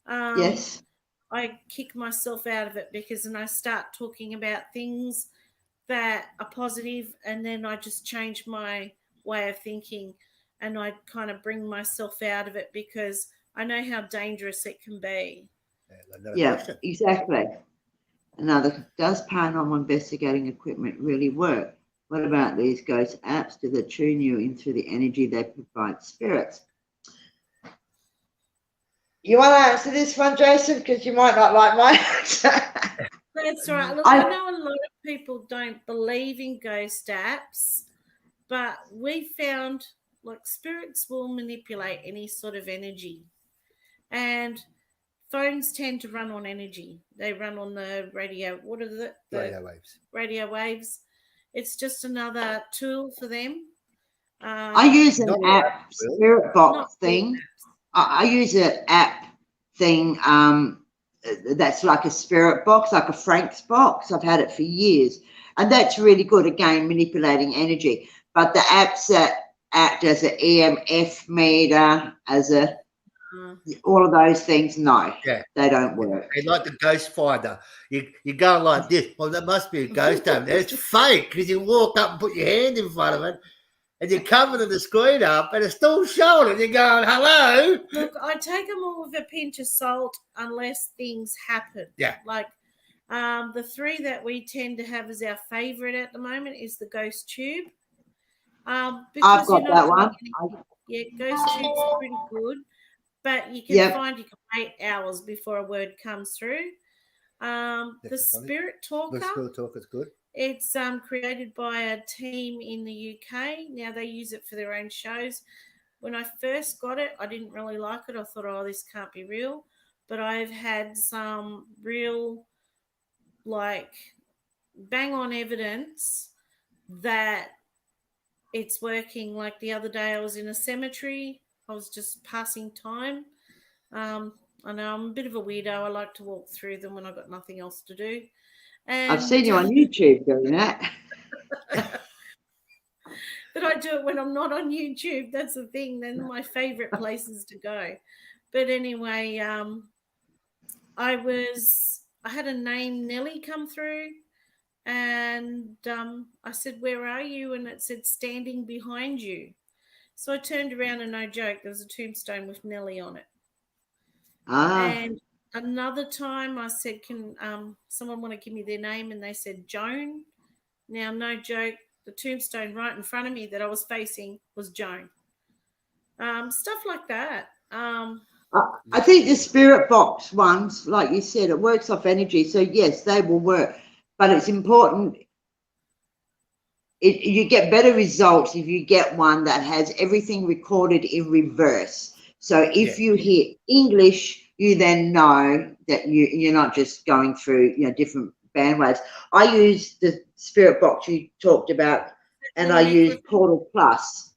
Yes. I kick myself out of it, because then I start talking about things that are positive, and then I just change my way of thinking, and I kind of bring myself out of it, because I know how dangerous it can be. Yeah, exactly. Another, does paranormal investigating equipment really work? What about these ghost apps? Do they tune you into the energy they provide spirits? You want to answer this one, Jason? Because you might not like my answer. That's right. Look, I know a lot of people don't believe in ghost apps, but we found, like, spirits will manipulate any sort of energy. And phones tend to run on energy. They run on the radio. What are the radio waves? Radio waves. It's just another tool for them. I use an app, spirit box thing. I use an app thing that's like a spirit box, like a Frank's box. I've had it for years, and that's really good. Again, manipulating energy. But the apps that act as an EMF meter, as a all of those things, no, they don't work. They like the ghost finder. You go like this. Well, there must be a ghost over there. It's fake, because you walk up and put your hand in front of it, and you're covering the screen up, and it's still showing it. You're going, hello. Look, I take them all with a pinch of salt unless things happen. Yeah. Like the three that we tend to have as our favourite at the moment is the ghost tube. I've got that one. Yeah, ghost tube's pretty good, but you can find you can wait hours before a word comes through. The Spirit Talker. The Spirit Talker's good. It's created by a team in the UK. Now they use it for their own shows. When I first got it, I didn't really like it. I thought, oh, this can't be real. But I've had some real, like, bang-on evidence that it's working. Like the other day I was in a cemetery. I was just passing time. I know I'm a bit of a weirdo. I like to walk through them when I've got nothing else to do. And I've seen you on YouTube doing that. But I do it when I'm not on YouTube. That's the thing. Then my favorite places to go. But anyway, I had a name, Nellie, come through, and I said, "Where are you?" And it said, "Standing behind you." So I turned around, and no joke, there was a tombstone with Nellie on it. And another time I said, "Can someone want to give me their name?" And they said, "Joan." Now, no joke, the tombstone right in front of me that I was facing was Joan. Stuff like that. I think the spirit box ones, like you said, it works off energy. So, yes, they will work. But it's important. You get better results if you get one that has everything recorded in reverse. So if you hear English, you then know that you're not just going through different bandwaves. I use the spirit box you talked about, and I use Portal Plus.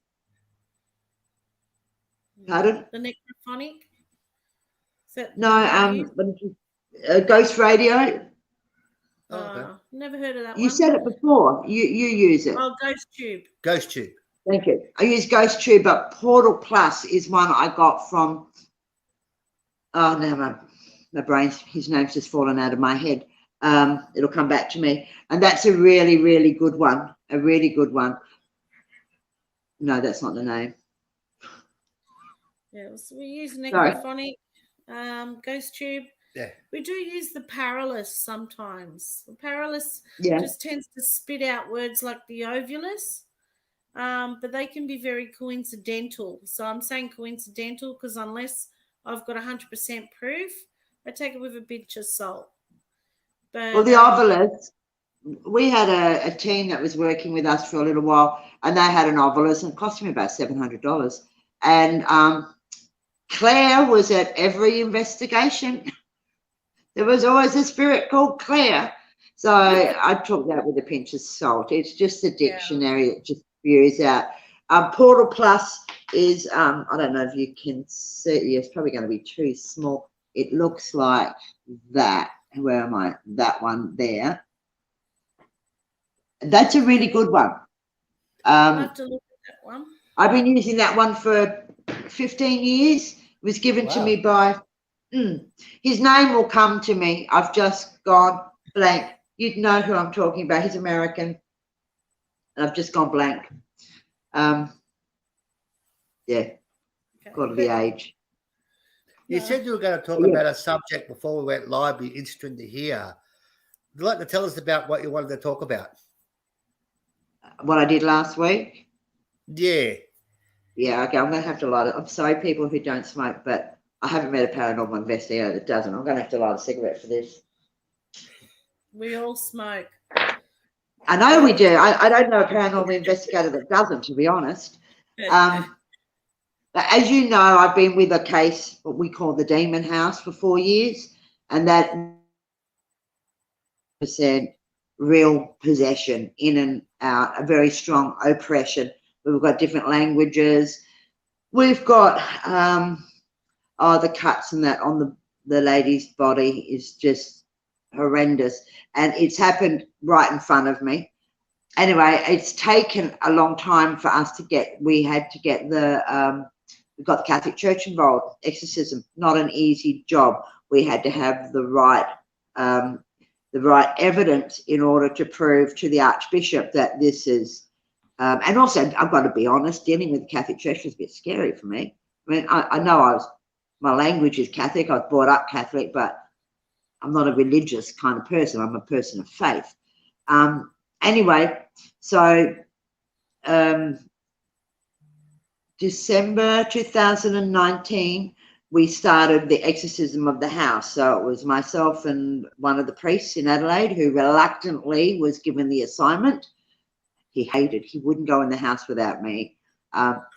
Pardon? The necrophonic? No, Ghost Radio. Never heard of that one. You said it before. You use it. Oh, Ghost Tube. Ghost Tube. Thank you. I use Ghost Tube, but Portal Plus is one I got from. Oh no, my brain's his name's just fallen out of my head. It'll come back to me, and that's a really, really good one. A really good one. No, that's not the name. Yeah, so we use necrophonic, Ghost Tube. Yeah. We do use the Paralus sometimes. The Paralus just tends to spit out words like the ovulus, but they can be very coincidental. So I'm saying coincidental because unless I've got 100% proof, I take it with a pinch of salt. But, well, the ovulus, we had a team that was working with us for a little while, and they had an ovulus, and it cost me about $700. And Claire was at every investigation. There was always a spirit called Claire. So I took that with a pinch of salt. It's just a dictionary. It just spews out. Portal Plus is, I don't know if you can see, it's probably going to be too small. It looks like that. Where am I? That one there. That's a really good one. I'll have to look at that one. I've been using that one for 15 years. It was given to me by, his name will come to me. I've just gone blank. You'd know who I'm talking about. He's American. And I've just gone blank. Yeah, got to the age. You said you were going to talk about a subject before we went live. Be interesting to hear. Would you like to tell us about what you wanted to talk about? What I did last week? Yeah. Yeah, okay, I'm going to have to light it. I'm sorry, people who don't smoke, but I haven't met a paranormal investigator that doesn't. I'm going to have to light a cigarette for this. We all smoke. I know we do. I don't know a paranormal investigator that doesn't, to be honest. As you know, I've been with a case, what we call the Demon House, for 4 years, and that % real possession, in and out, a very strong oppression. We've got different languages. We've got the cuts and that on the lady's body is just horrendous, and it's happened right in front of me. Anyway, it's taken a long time for us to get. We had to get we got the Catholic Church involved. Exorcism, not an easy job. We had to have the right evidence in order to prove to the Archbishop that this is. And also, I've got to be honest, dealing with the Catholic Church was a bit scary for me. I mean, I know my language is Catholic. I was brought up Catholic, but I'm not a religious kind of person. I'm a person of faith. Anyway, so December 2019, we started the exorcism of the house. So it was myself and one of the priests in Adelaide who reluctantly was given the assignment. He wouldn't go in the house without me.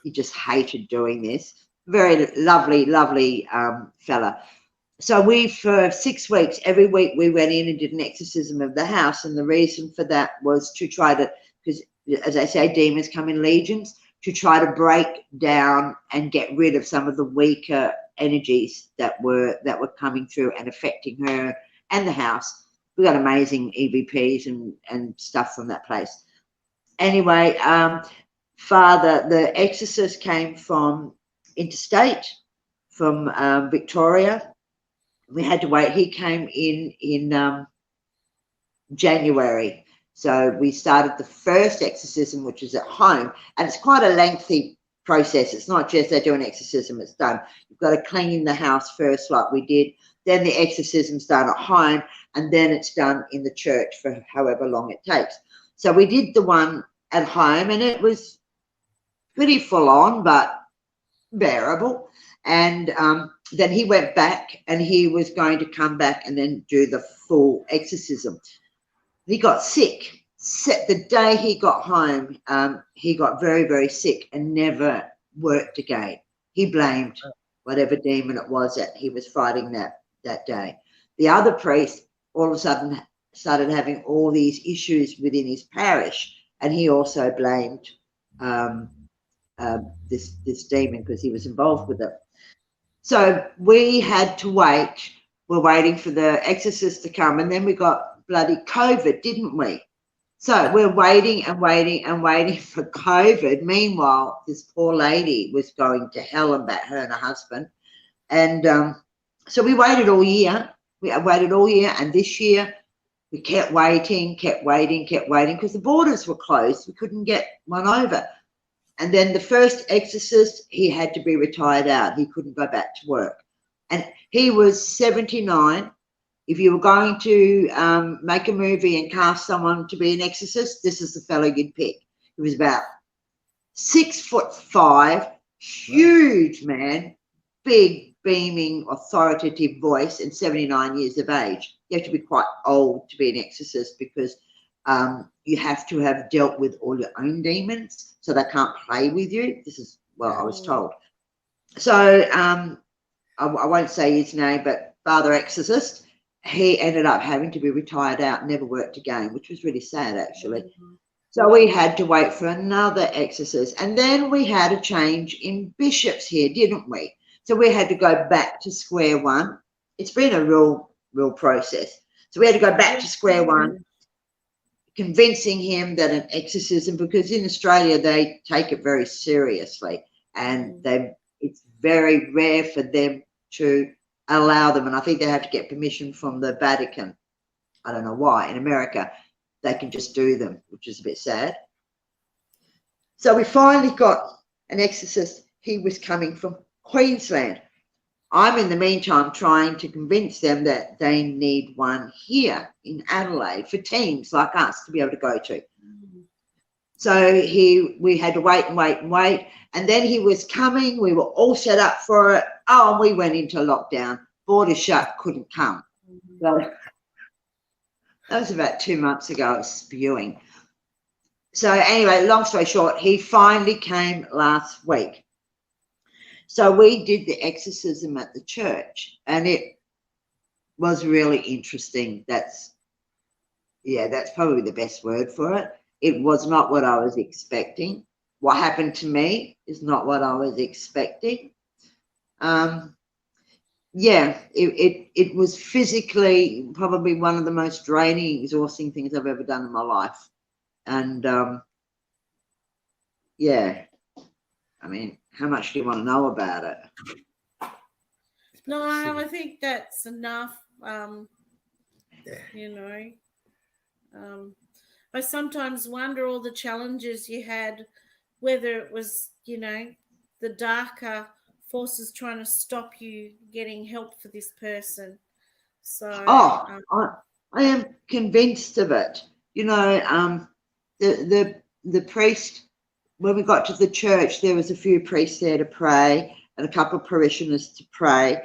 He just hated doing this. Very lovely, lovely fella. So for 6 weeks, every week we went in and did an exorcism of the house. And the reason for that was to try to, because as I say, demons come in legions, to try to break down and get rid of some of the weaker energies that were coming through and affecting her and the house. We got amazing EVPs and stuff from that place. Anyway, the exorcist came from interstate, from Victoria. We had to wait. He came in January. So we started the first exorcism, which is at home, and it's quite a lengthy process. It's not just they do an exorcism, it's done. You've got to clean the house first, like we did. Then the exorcism's done at home, and then it's done in the church for however long it takes. So we did the one at home, and it was pretty full on, but bearable. And then he went back, and he was going to come back and then do the full exorcism. He got sick. The day he got home, he got very, very sick and never worked again. He blamed whatever demon it was that he was fighting that day. The other priest all of a sudden started having all these issues within his parish, and he also blamed this demon because he was involved with it. So we had to wait. We're waiting for the exorcist to come, and then we got bloody COVID, didn't we? So we're waiting and waiting and waiting for COVID. Meanwhile, this poor lady was going to hell and back, her and her husband. And so we waited all year. We waited all year, and this year we kept waiting, because the borders were closed. We couldn't get one over. And then the first exorcist, he had to be retired out. He couldn't go back to work. And he was 79. If you were going to make a movie and cast someone to be an exorcist, this is the fellow you'd pick. He was about 6'5", huge man, big, beaming, authoritative voice, and 79 years of age. You have to be quite old to be an exorcist because you have to have dealt with all your own demons, so they can't play with you. This is what I was told. So I won't say his name, but Father Exorcist, he ended up having to be retired out, never worked again, which was really sad, actually. So we had to wait for another exorcist. And then we had a change in bishops here, didn't we? So we had to go back to square one. It's been a real process. So we had to go back to square one, convincing him that an exorcism, because in Australia they take it very seriously, and it's very rare for them to allow them. And I think they have to get permission from the Vatican. I don't know why. In America, they can just do them, which is a bit sad. So we finally got an exorcist. He was coming from Queensland. I'm in the meantime trying to convince them that they need one here in Adelaide for teams like us to be able to go to. So we had to wait and wait and wait. And then he was coming. We were all set up for it. Oh, and we went into lockdown. Borders shut, couldn't come. So that was about 2 months ago. I was spewing. So anyway, long story short, he finally came last week. So we did the exorcism at the church, and it was really interesting. That's probably the best word for it. It was not what I was expecting. What happened to me is not what I was expecting. It was physically probably one of the most draining, exhausting things I've ever done in my life. And I mean, how much do you want to know about it? No, I think that's enough. I sometimes wonder all the challenges you had, whether it was, the darker forces trying to stop you getting help for this person. So I am convinced of it. The priest, when we got to the church, there was a few priests there to pray and a couple of parishioners to pray.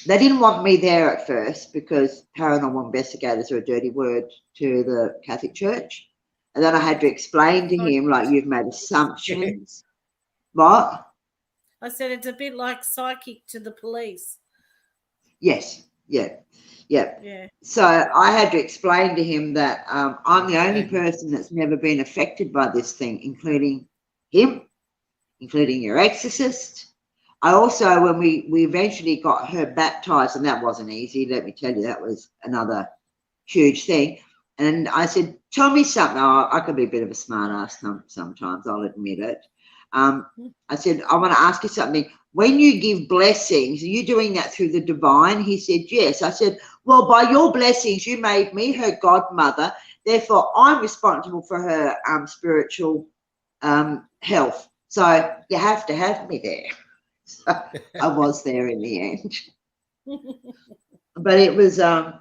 They didn't want me there at first because paranormal investigators are a dirty word to the Catholic Church. And then I had to explain to him, like, you've made assumptions. What? I said it's a bit like psychic to the police. Yes. Yeah. So I had to explain to him that I'm the only person that's never been affected by this thing, including him, including your exorcist. I also, when we eventually got her baptized, and that wasn't easy, let me tell you, that was another huge thing. And I said, tell me something. I could be a bit of a smart ass sometimes, I'll admit it. I said, I want to ask you something. When you give blessings, are you doing that through the divine? He said, yes. I said, well, by your blessings, you made me her godmother. Therefore, I'm responsible for her spiritual health. So you have to have me there. So I was there in the end. But it was, there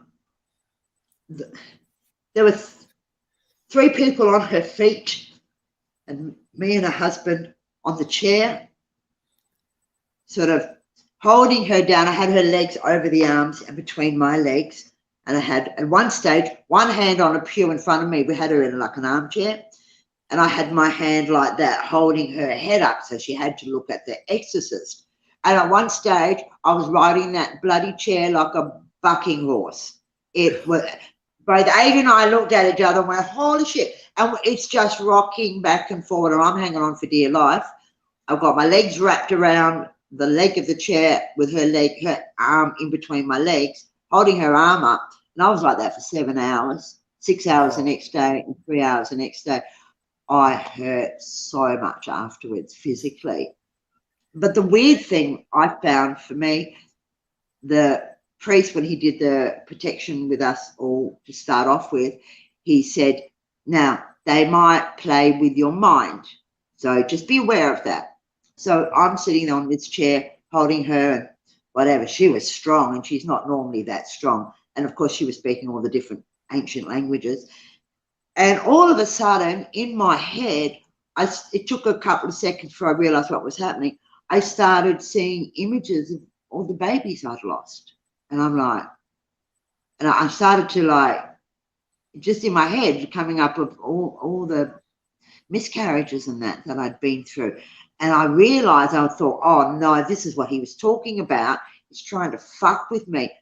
were 3 people on her feet and me and her husband on the chair, sort of holding her down. I had her legs over the arms and between my legs. And I had, at one stage, one hand on a pew in front of me. We had her in like an armchair. And I had my hand like that, holding her head up, so she had to look at the exorcist. And at one stage, I was riding that bloody chair like a bucking horse. It was, both Ava and I looked at each other and went, holy shit. And it's just rocking back and forward, and I'm hanging on for dear life. I've got my legs wrapped around the leg of the chair with her arm in between my legs, holding her arm up. And I was like that for 7 hours, 6 hours the next day, and 3 hours the next day. I hurt so much afterwards physically. But the weird thing I found for me, the priest, when he did the protection with us all to start off with, he said, now, they might play with your mind. So just be aware of that. So I'm sitting on this chair holding her and whatever. She was strong, and she's not normally that strong. And, of course, she was speaking all the different ancient languages. And all of a sudden, in my head, it took a couple of seconds before I realised what was happening. I started seeing images of all the babies I'd lost. And I'm like, and I started to, like, just in my head, coming up with all the miscarriages and that I'd been through. And I realized, I thought, oh no, this is what he was talking about. He's trying to fuck with me.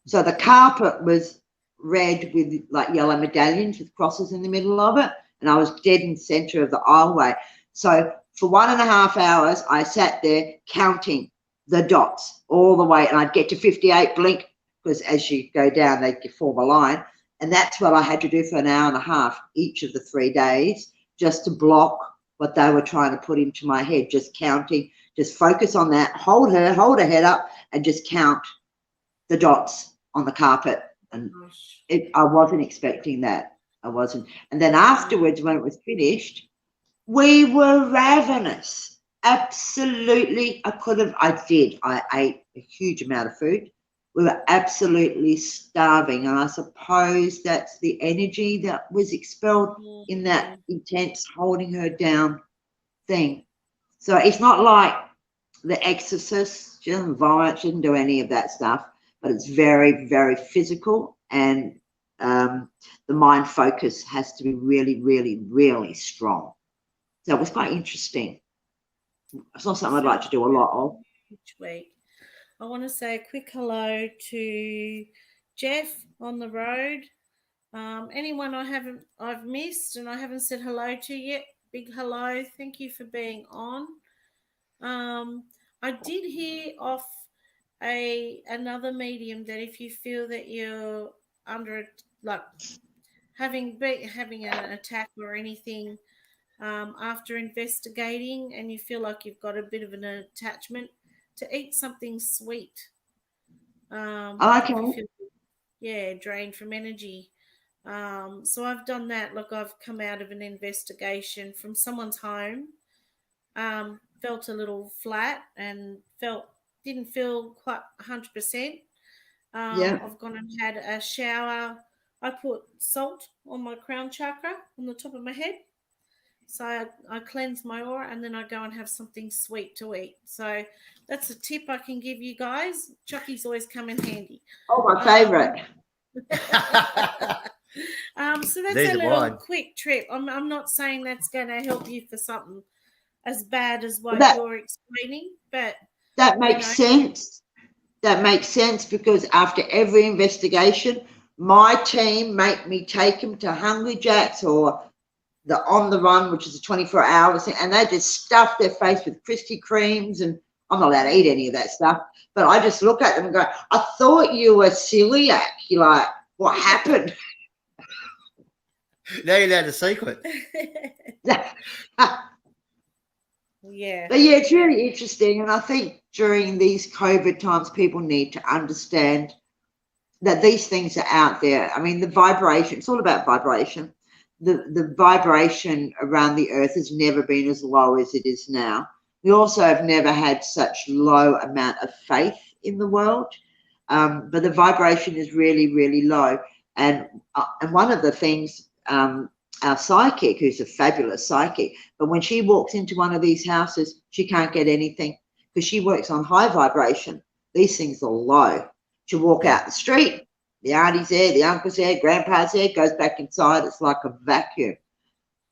So the carpet was red with like yellow medallions with crosses in the middle of it. And I was dead in the center of the aisleway. So for 1.5 hours, I sat there counting the dots all the way, and I'd get to 58, blink, because as you go down, they form a line. And that's what I had to do for an hour and a half each of the 3 days, just to block what they were trying to put into my head, just counting, just focus on that, hold her head up, and just count the dots on the carpet. And I wasn't expecting that. I wasn't. And then afterwards, when it was finished, we were ravenous. Absolutely. I ate a huge amount of food. We were absolutely starving. And I suppose that's the energy that was expelled in that intense holding her down thing. So it's not like The Exorcist. She doesn't vomit. She didn't do any of that stuff. But it's very, very physical. And the mind focus has to be really, really, really strong. So it was quite interesting. It's not something I'd like to do a lot of. Each week. I want to say a quick hello to Jeff on the road. Anyone I've missed and I haven't said hello to yet, big hello. Thank you for being on. I did hear off another medium that if you feel that you're under having an attack or anything, after investigating and you feel like you've got a bit of an attachment, to eat something sweet. Okay. Drained from energy. So I've done that. Look, I've come out of an investigation from someone's home, felt a little flat and didn't feel quite 100%. I've gone and had a shower. I put salt on my crown chakra on the top of my head. So I cleanse my aura and then I go and have something sweet to eat. So that's a tip I can give you guys. Chucky's always come in handy. Oh, my favourite. So that's a little quick trip. I'm not saying that's going to help you for something as bad as what you're explaining, but that makes sense. That makes sense because after every investigation, my team make me take them to Hungry Jack's or the On the Run, which is a 24-hour thing, and they just stuff their face with Krispy Kremes, and I'm not allowed to eat any of that stuff, but I just look at them and go, I thought you were celiac. You're like, what happened? Now you know the secret. Yeah. But yeah, it's really interesting, and I think during these COVID times, people need to understand that these things are out there. I mean, the vibration, it's all about vibration. The vibration around the earth has never been as low as it is now. We also have never had such low amount of faith in the world, but the vibration is really, really low. And one of the things, our psychic, who's a fabulous psychic, but when she walks into one of these houses, she can't get anything because she works on high vibration. These things are low. She'll walk out the street. The auntie's there, the uncle's there, grandpa's there, goes back inside. It's like a vacuum.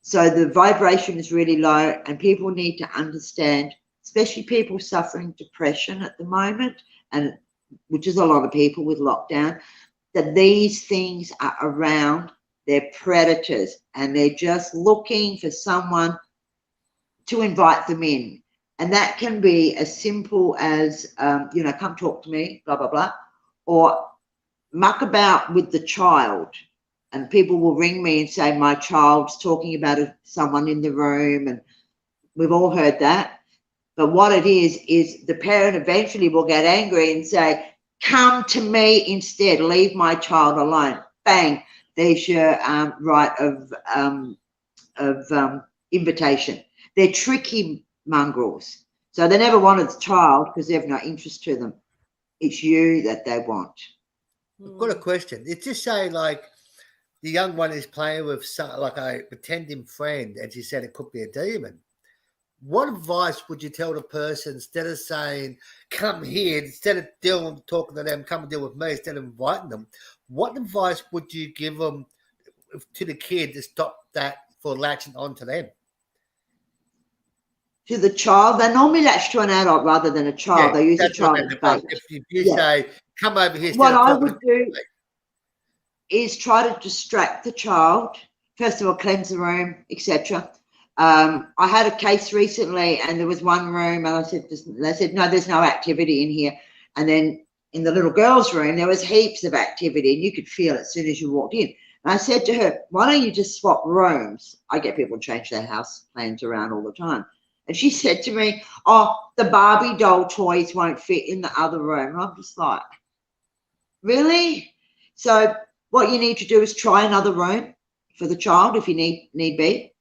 So the vibration is really low, and people need to understand, especially people suffering depression at the moment, and which is a lot of people with lockdown, that these things are around. They're predators, and they're just looking for someone to invite them in. And that can be as simple as, come talk to me, blah, blah, blah, or muck about with the child, and people will ring me and say my child's talking about someone in the room, and we've all heard that. But what it is the parent eventually will get angry and say, come to me instead, leave my child alone. Bang, there's your right of invitation. They're tricky mongrels, so they never wanted the child because they have no interest to them. It's you that they want. I've got a question. It's just saying, like, the young one is playing with like a pretending friend, and she said it could be a demon. What advice would you tell the person instead of saying, come here, instead of talking to them, come and deal with me, instead of inviting them? What advice would you give them to the kid to stop that for latching onto them? to the child. They're normally latched to an adult rather than a child. They use a that's what I child meant. as bait. If you say, come over here, What instead of I talking would do is try to distract the child. First of all, cleanse the room, etc. I had a case recently, and there was one room, and they said, no, there's no activity in here. And then in the little girl's room, there was heaps of activity, and you could feel it as soon as you walked in. And I said to her, why don't you just swap rooms? I get people to change their house plans around all the time. And she said to me, oh, the Barbie doll toys won't fit in the other room. And I'm just like, really? So what you need to do is try another room for the child if you need be.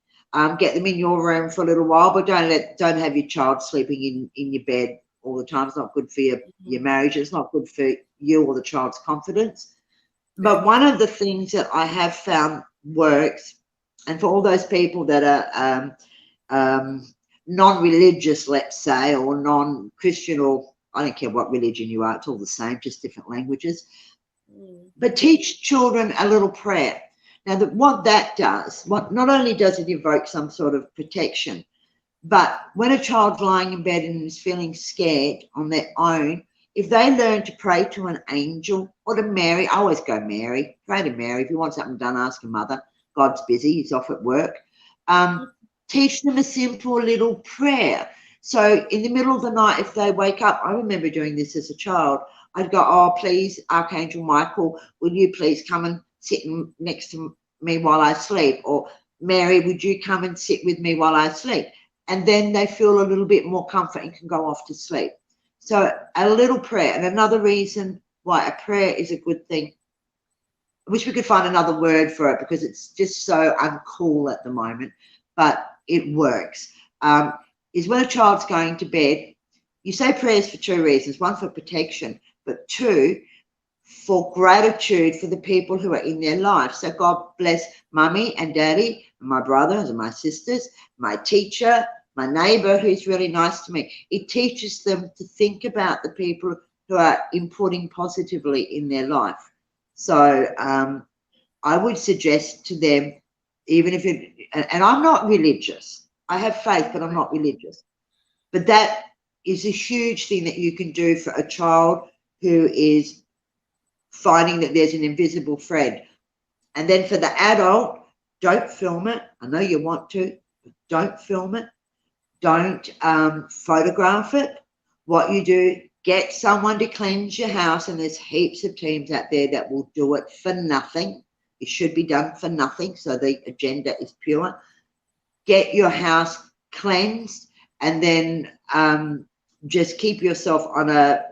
Get them in your room for a little while, but don't have your child sleeping in your bed all the time. It's not good for your marriage. It's not good for you or the child's confidence. But one of the things that I have found works, and for all those people that are non-religious, let's say, or non-Christian, or I don't care what religion you are, it's all the same, just different languages. But teach children a little prayer. Now, what that does, not only does it evoke some sort of protection, but when a child's lying in bed and is feeling scared on their own, if they learn to pray to an angel or to Mary, I always go Mary, pray to Mary. If you want something done, ask your mother. God's busy, he's off at work. Teach them a simple little prayer. So in the middle of the night, if they wake up, I remember doing this as a child, I'd go, oh, please, Archangel Michael, will you please come and sit next to me while I sleep? Or Mary, would you come and sit with me while I sleep? And then they feel a little bit more comfort and can go off to sleep. So a little prayer. And another reason why a prayer is a good thing, I wish we could find another word for it because it's just so uncool at the moment, but it works, is when a child's going to bed, you say prayers for two reasons. One, for protection, but two, for gratitude for the people who are in their life. So God bless mummy and daddy, and my brothers and my sisters, my teacher, my neighbor who's really nice to me. It teaches them to think about the people who are inputting positively in their life. So I would suggest to them, even if it, and I'm not religious, I have faith, but I'm not religious. But that is a huge thing that you can do for a child who is finding that there's an invisible friend. And then for the adult, don't film it. I know you want to, but don't film it. Don't photograph it. What you do, get someone to cleanse your house, and there's heaps of teams out there that will do it for nothing. It should be done for nothing, so the agenda is pure. Get your house cleansed, and then just keep yourself on a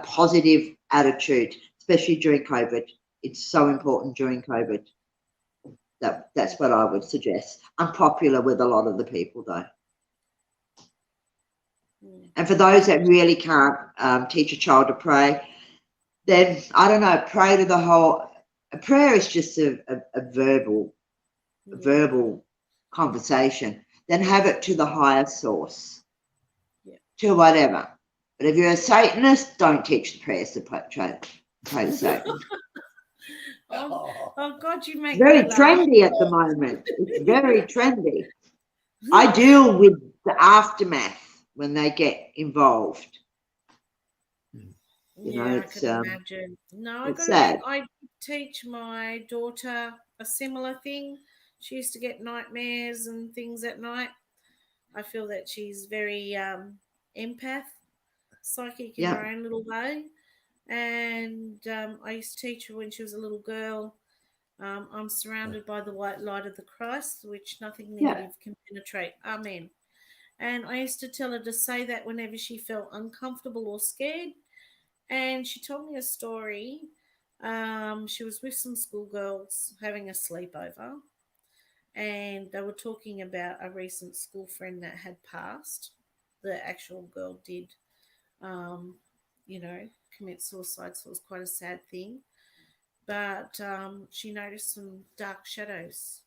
positive attitude, especially during COVID. It's so important during COVID. That's what I would suggest. Unpopular with a lot of the people, though. And for those that really can't teach a child to pray, then, I don't know, pray to the whole... A prayer is just a verbal conversation. Then have it to the higher source, to whatever. But if you're a Satanist, don't teach the prayers to pray to Satan. Oh God, you make very me laugh. trendy at the moment. It's very trendy. I deal with the aftermath when they get involved. You know, I it's can imagine. No, it's sad. I teach my daughter a similar thing. She used to get nightmares and things at night. I feel that she's very empath, psychic in her own little way. And I used to teach her when she was a little girl. I'm surrounded by the white light of the Christ, which nothing negative can penetrate. Amen. And I used to tell her to say that whenever she felt uncomfortable or scared. And she told me a story. She was with some schoolgirls having a sleepover, and they were talking about a recent school friend that had passed. The actual girl did, commit suicide, so it was quite a sad thing. But she noticed some dark shadows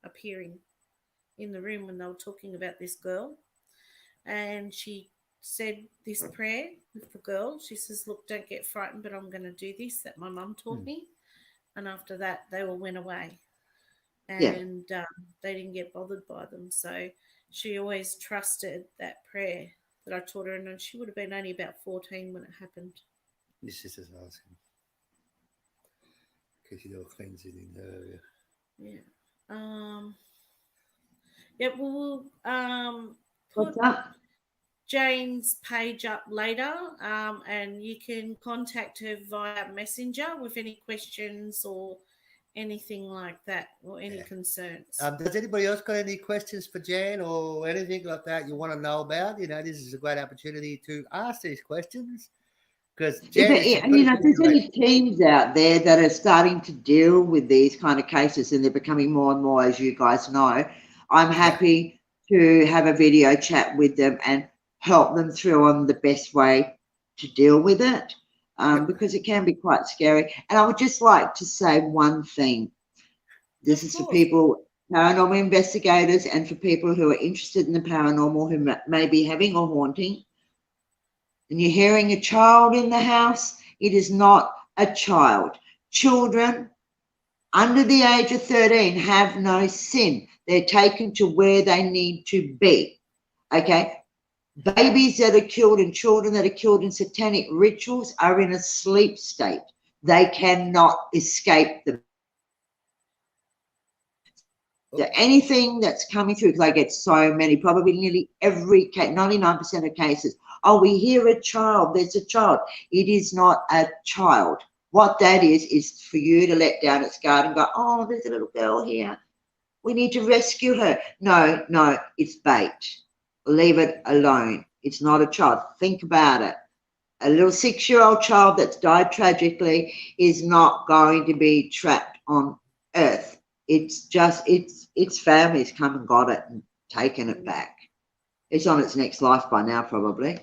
appearing in the room when they were talking about this girl. And she said this prayer with the girl. She says, look, don't get frightened, but I'm going to do this that my mum taught me. And after that, they all went away. and they didn't get bothered by them. So she always trusted that prayer that I taught her, and she would have been only about 14 when it happened. Your sister's asking. Because you know, cleansing in the area. Yeah. Yeah, we'll What's put that? Jane's page up later, and you can contact her via Messenger with any questions or anything like that, or any concerns. Does anybody else got any questions for Jan or anything like that you want to know about? You know, this is a great opportunity to ask these questions because Jan is If there's any teams out there that are starting to deal with these kind of cases, and they're becoming more and more, as you guys know, I'm happy to have a video chat with them and help them through on the best way to deal with it, because it can be quite scary. And I would just like to say one thing. This is for people, paranormal investigators, and for people who are interested in the paranormal, who may be having a haunting, and you're hearing a child in the house, it is not a child. Children under the age of 13 have no sin. They're taken to where they need to be, okay? Babies that are killed and children that are killed in satanic rituals are in a sleep state. They cannot escape them. So anything that's coming through, because I get so many, probably nearly every case, 99% of cases, oh, we hear a child, there's a child. It is not a child. What that is for you to let down its guard and go, oh, there's a little girl here. We need to rescue her. No, it's bait. Leave it alone. It's not a child. Think about it. A little 6-year-old child that's died tragically is not going to be trapped on Earth. It's just, its family's come and got it and taken it back. It's on its next life by now, probably.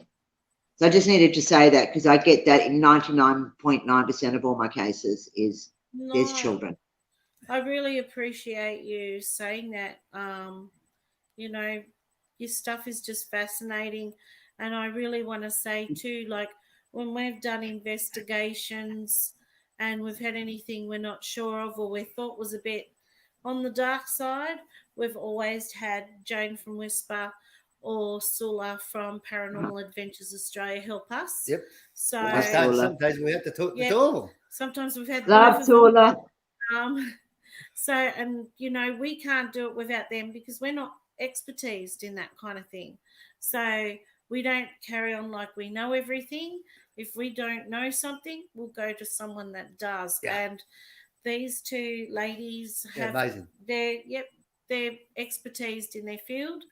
So I just needed to say that because I get that in 99.9% of all my cases is there's children. I really appreciate you saying that. You know, your stuff is just fascinating. And I really want to say too, like when we've done investigations and we've had anything we're not sure of or we thought was a bit on the dark side, we've always had Jane from WISPA or Sula from Paranormal Adventures Australia help us. Yep. So sometimes we have to talk the door. Sometimes we've had love Sula. So, and you know, we can't do it without them because we're not expertised in that kind of thing. So we don't carry on like we know everything. If we don't know something, we'll go to someone that does. Yeah. And these two ladies have amazing. They're expertised in their field,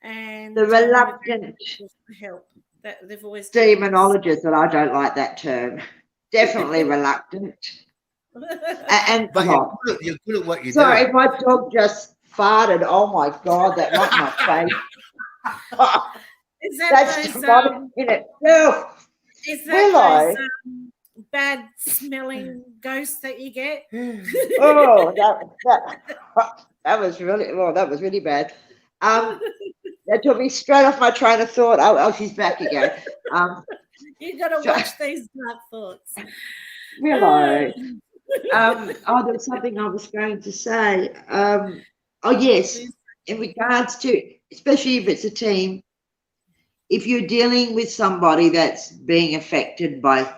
and the reluctant help that they've always demonologist, but I don't like that term. Definitely reluctant. And but you're good at what you do. Sorry, my dog just farted. Oh my god, that knocked my face. That's demonic in itself. Is that those bad smelling ghosts that you get? Oh, that was really bad. That took me straight off my train of thought. Oh, she's back again. You got to watch these dark thoughts. Hello. There's something I was going to say. Yes, in regards to, especially if it's a team, if you're dealing with somebody that's being affected by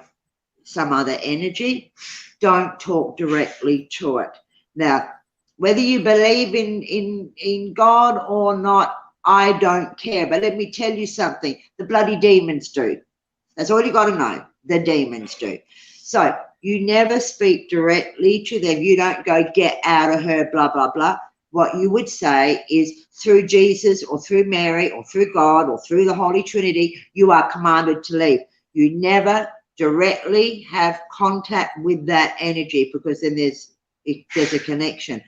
some other energy, don't talk directly to it. Now, whether you believe in God or not, I don't care. But let me tell you something, the bloody demons do. That's all you got to know, the demons do. So you never speak directly to them. You don't go, get out of her, blah, blah, blah. What you would say is through Jesus or through Mary or through God or through the Holy Trinity, you are commanded to leave. You never directly have contact with that energy because then there's a connection.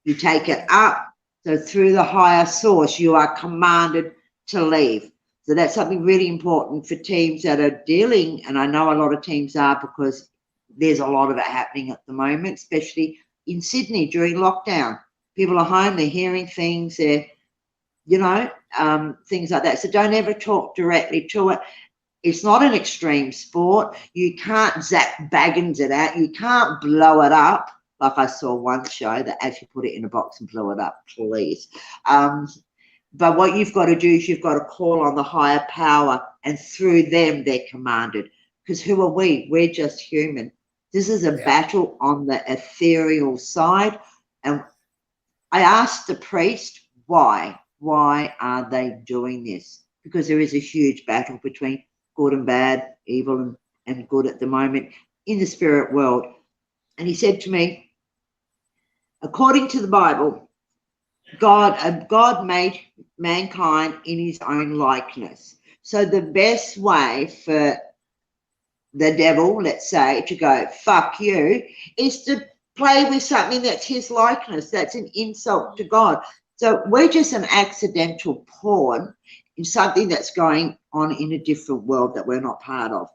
You take it up. So through the higher source, you are commanded to leave. So that's something really important for teams that are dealing, and I know a lot of teams are because there's a lot of it happening at the moment, especially in Sydney during lockdown. People are home, they're hearing things, they're, things like that. So don't ever talk directly to it. It's not an extreme sport. You can't Zach Baggins it out. You can't blow it up. like I saw one show that actually put it in a box and blew it up, please. But what you've got to do is you've got to call on the higher power, and through them they're commanded. Because who are we? We're just human. This is a battle on the ethereal side. And I asked the priest, why? Why are they doing this? Because there is a huge battle between good and bad, evil and good at the moment in the spirit world. And he said to me, according to the Bible, God made mankind in his own likeness. So the best way for the devil, let's say, to go, fuck you, is to play with something that's his likeness. That's an insult to God. So we're just an accidental pawn in something that's going on in a different world that we're not part of.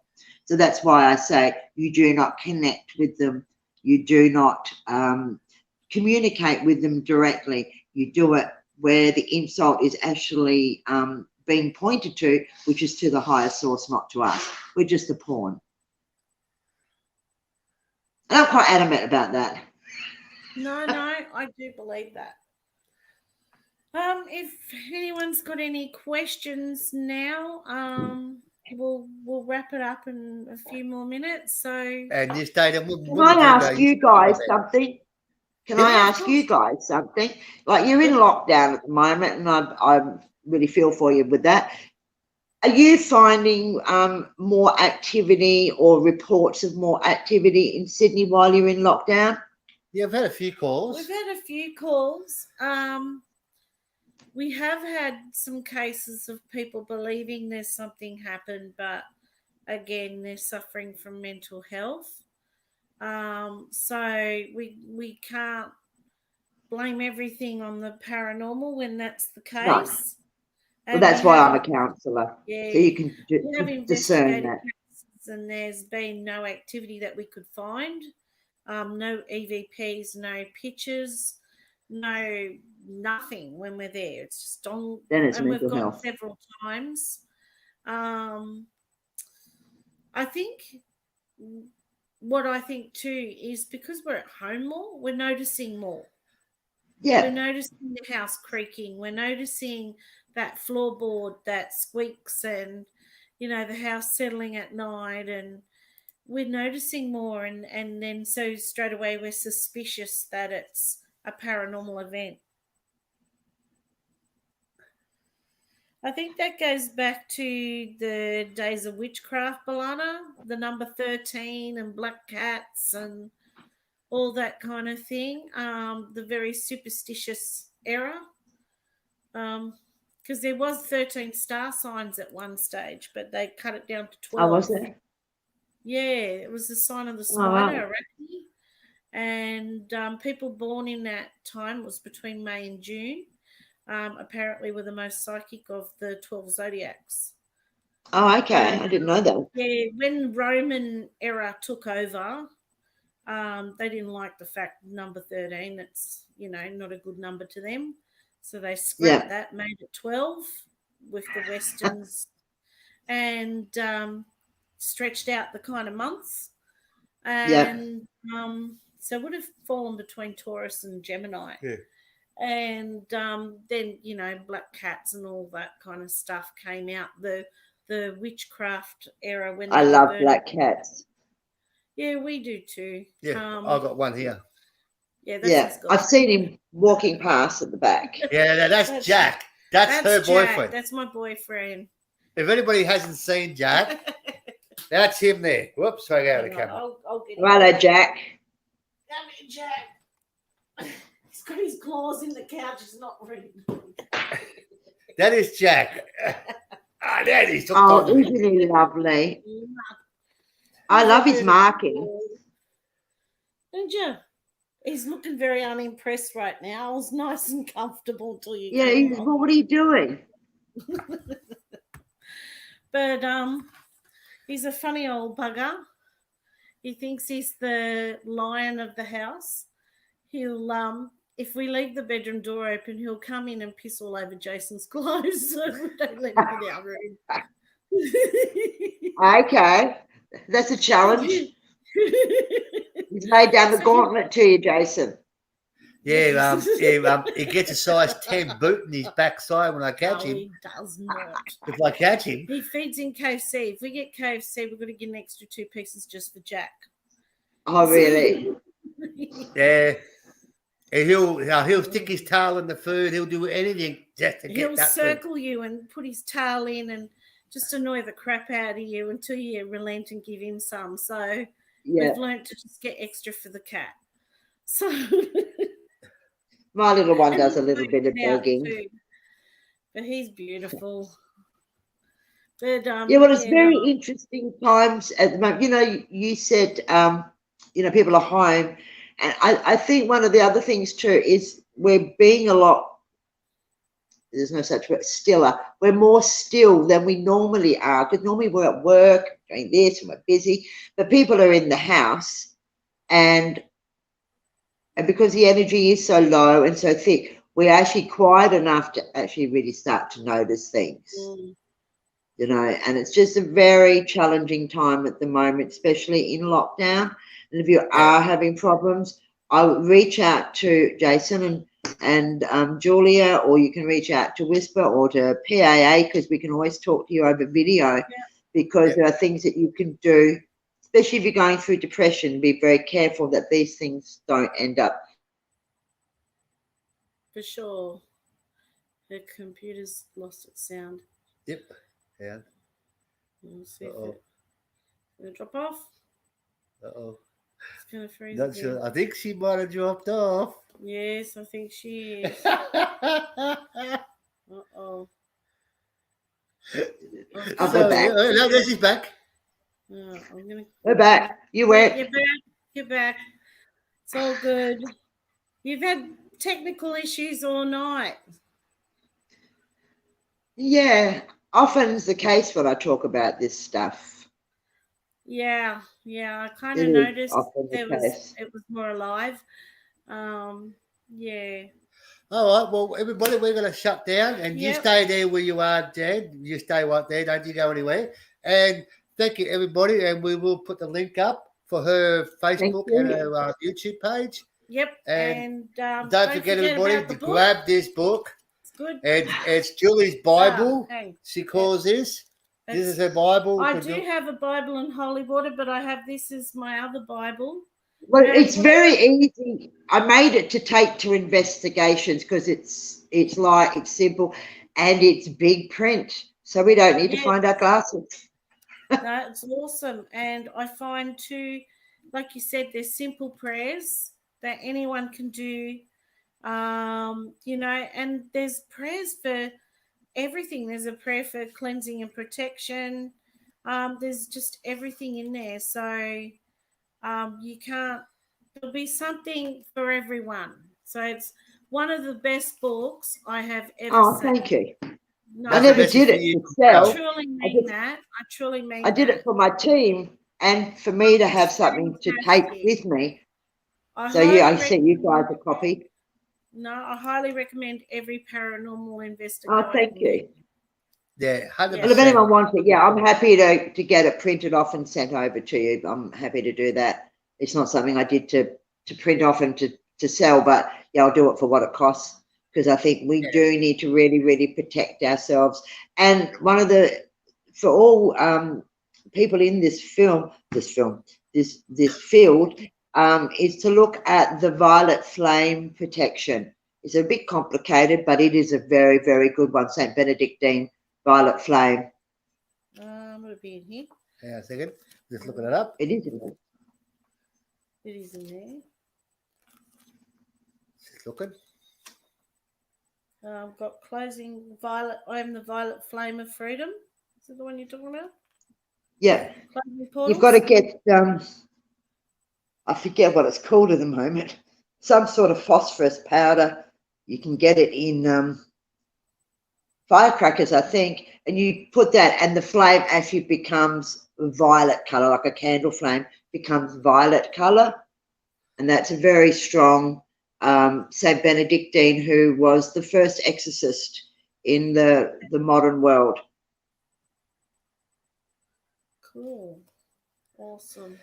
So that's why I say you do not connect with them. You do not communicate with them directly. You do it where the insult is actually being pointed to, which is to the higher source, not to us. We're just a pawn. And I'm quite adamant about that. No, I do believe that. If anyone's got any questions now, we'll wrap it up in a few more minutes. So, and this data can I ask you guys something? Can I ask you guys something? Like, you're in lockdown at the moment, and I really feel for you with that. Are you finding more activity or reports of more activity in Sydney while you're in lockdown? Yeah, I've had a few calls. We've had a few calls. We have had some cases of people believing there's something happened, but again, they're suffering from mental health. So we can't blame everything on the paranormal when that's the case. No. Well, that's why I'm a counsellor. Yeah, so you can discern that. And there's been no activity that we could find. No EVPs, no pictures, no nothing when we're there. It's just on. Then it's and we've mental gone health. several times. I think what I think too is because we're at home more, we're noticing more. Yeah. We're noticing the house creaking. We're noticing that floorboard that squeaks, and the house settling at night, and we're noticing more, and then so straight away we're suspicious that it's a paranormal event. I think that goes back to the days of witchcraft, Balana, the number 13 and black cats and all that kind of thing, the very superstitious era. Because there was 13 star signs at one stage, but they cut it down to 12. Oh, was it? Yeah, it was the sign of the spider, Arachne. And people born in that time was between May and June. Apparently were the most psychic of the 12 zodiacs. Oh, okay. I didn't know that. Yeah, when Roman era took over, they didn't like the fact number 13, it's, not a good number to them. So they scrapped that, made it 12 with the Westerns and stretched out the kind of months. And so it would have fallen between Taurus and Gemini. Yeah. And then, black cats and all that kind of stuff came out. The witchcraft era. When I love black cats. Yeah, we do too. Yeah, I've got one here. Yeah, I've seen him walking past at the back. Yeah, that's Jack. That's her boyfriend. That's my boyfriend. If anybody hasn't seen Jack, that's him there. Whoops, sorry, go out of the camera. I'll get Righto, Jack. Come here, Jack. He's got his claws in the couch. He's not reading. That is Jack. There he is. Oh, isn't he lovely? I love his marking. Don't you? He's looking very unimpressed right now. I was nice and comfortable until you. Yeah, what are you doing? But he's a funny old bugger. He thinks he's the lion of the house. He'll if we leave the bedroom door open, he'll come in and piss all over Jason's clothes. So we don't let him in our room. Okay, that's a challenge. He's laid down the So gauntlet to you, Jason. Yeah, he gets a size 10 boot in his backside when I catch No, him. he does not. If I catch him, He feeds in KFC. If we get KFC, we're going to get an extra 2 pieces just for Jack. Oh, really? yeah. And he'll stick his tail in the food. He'll do anything just to get He'll that circle you and put his tail in and just annoy the crap out of you until you relent and give him some. So Yeah. we've learned to just get extra for the cat. So My little one and does a we little bit of work it out begging. too. But he's beautiful. But Yeah, well, it's very interesting times at the moment. You know, you said, you know, people are home. And I think one of the other things too is we're being a lot, there's no such word, stiller. We're more still than we normally are, because normally we're at work doing this and we're busy, but people are in the house, and because the energy is so low and so thick, we're actually quiet enough to actually really start to notice things. You know, and it's just a very challenging time at the moment, especially in lockdown. And if you are having problems, I'll reach out to Jason and Julia, or you can reach out to WISPA or to PAA, because we can always talk to you over video, because there are things that you can do, especially if you're going through depression. Be very careful that these things don't end up. For sure. The computer's lost its sound. Yep. Yeah. We'll see if it's going to drop off. Uh-oh. It's going to freeze Not again. sure. I think she might have dropped off. Yes, I think she is. Uh-oh. I'll go back. No, there she's back. I'm gonna Go back. You went. Get back. Get back. It's all good. You've had technical issues all night. Yeah, often is the case when I talk about this stuff. Yeah, I kind of noticed it was more alive. Yeah. All right, well, everybody, we're going to shut down, and you stay there where you are, Jan. You stay right there. Don't you go anywhere. And thank you, everybody, and we will put the link up for her Facebook and her YouTube page. Yep. And don't forget, everybody, to grab this book. It's good. It's Julie's Bible. She calls this. This is her Bible. I do have a Bible and holy water, but I have this as my other Bible. Well, it's very easy. I made it to take to investigations because it's light, it's simple, and it's big print, so we don't need to find our glasses. That's awesome. And I find too, like you said, there's simple prayers that anyone can do. You know, and there's prayers for everything. There's a prayer for cleansing and protection. There's just everything in there. So you can't, there'll be something for everyone. So it's one of the best books I have ever seen. Thank you. No, I never did it to sell. I truly mean that. I truly mean I did it for my team and for me to have something to take with me. I sent you guys a copy. No, I highly recommend every paranormal investigator. Oh, thank you. Yeah, 100%. Well, if anyone wants it, I'm happy to get it printed off and sent over to you. I'm happy to do that. It's not something I did to print off and to sell, but I'll do it for what it costs, because I think we do need to really, really protect ourselves. And one of for all people in this field, is to look at the violet flame protection. It's a bit complicated, but it is a very, very good one. St. Benedictine violet flame. Would it be in here? Hang on a second. Just looking it up. It is in there. It is in there. Just looking. I've got closing violet. I am the violet flame of freedom. Is it the one you're talking about? Yeah. You've got to get, I forget what it's called at the moment, some sort of phosphorus powder. You can get it in firecrackers, I think, and you put that, and the flame actually becomes violet color, like a candle flame becomes violet color. And that's a very strong Saint Benedictine, who was the first exorcist in the modern world. Cool. Awesome.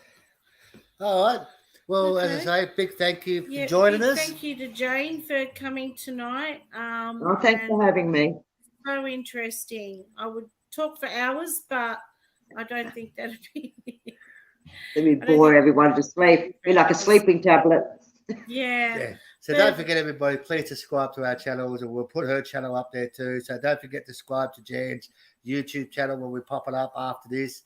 All right. Well, as I say, big thank you for joining us. Thank you to Jane for coming tonight. Oh, thanks for having me. So interesting. I would talk for hours, but I don't think that'd be. Let me bore everyone to sleep. Be like a sleeping tablet. Yeah. So don't forget, everybody, please subscribe to our channels, and we'll put her channel up there too. So don't forget to subscribe to Jan's YouTube channel when we pop it up after this.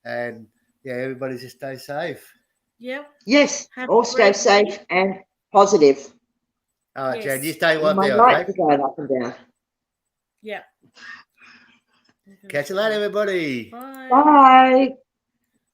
And yeah, everybody just stay safe. Yep. Yes. All stay safe and positive. All right, Jan, you stay right My there, lights okay? are going up and down. Yeah. Catch you later, everybody. Bye. Bye.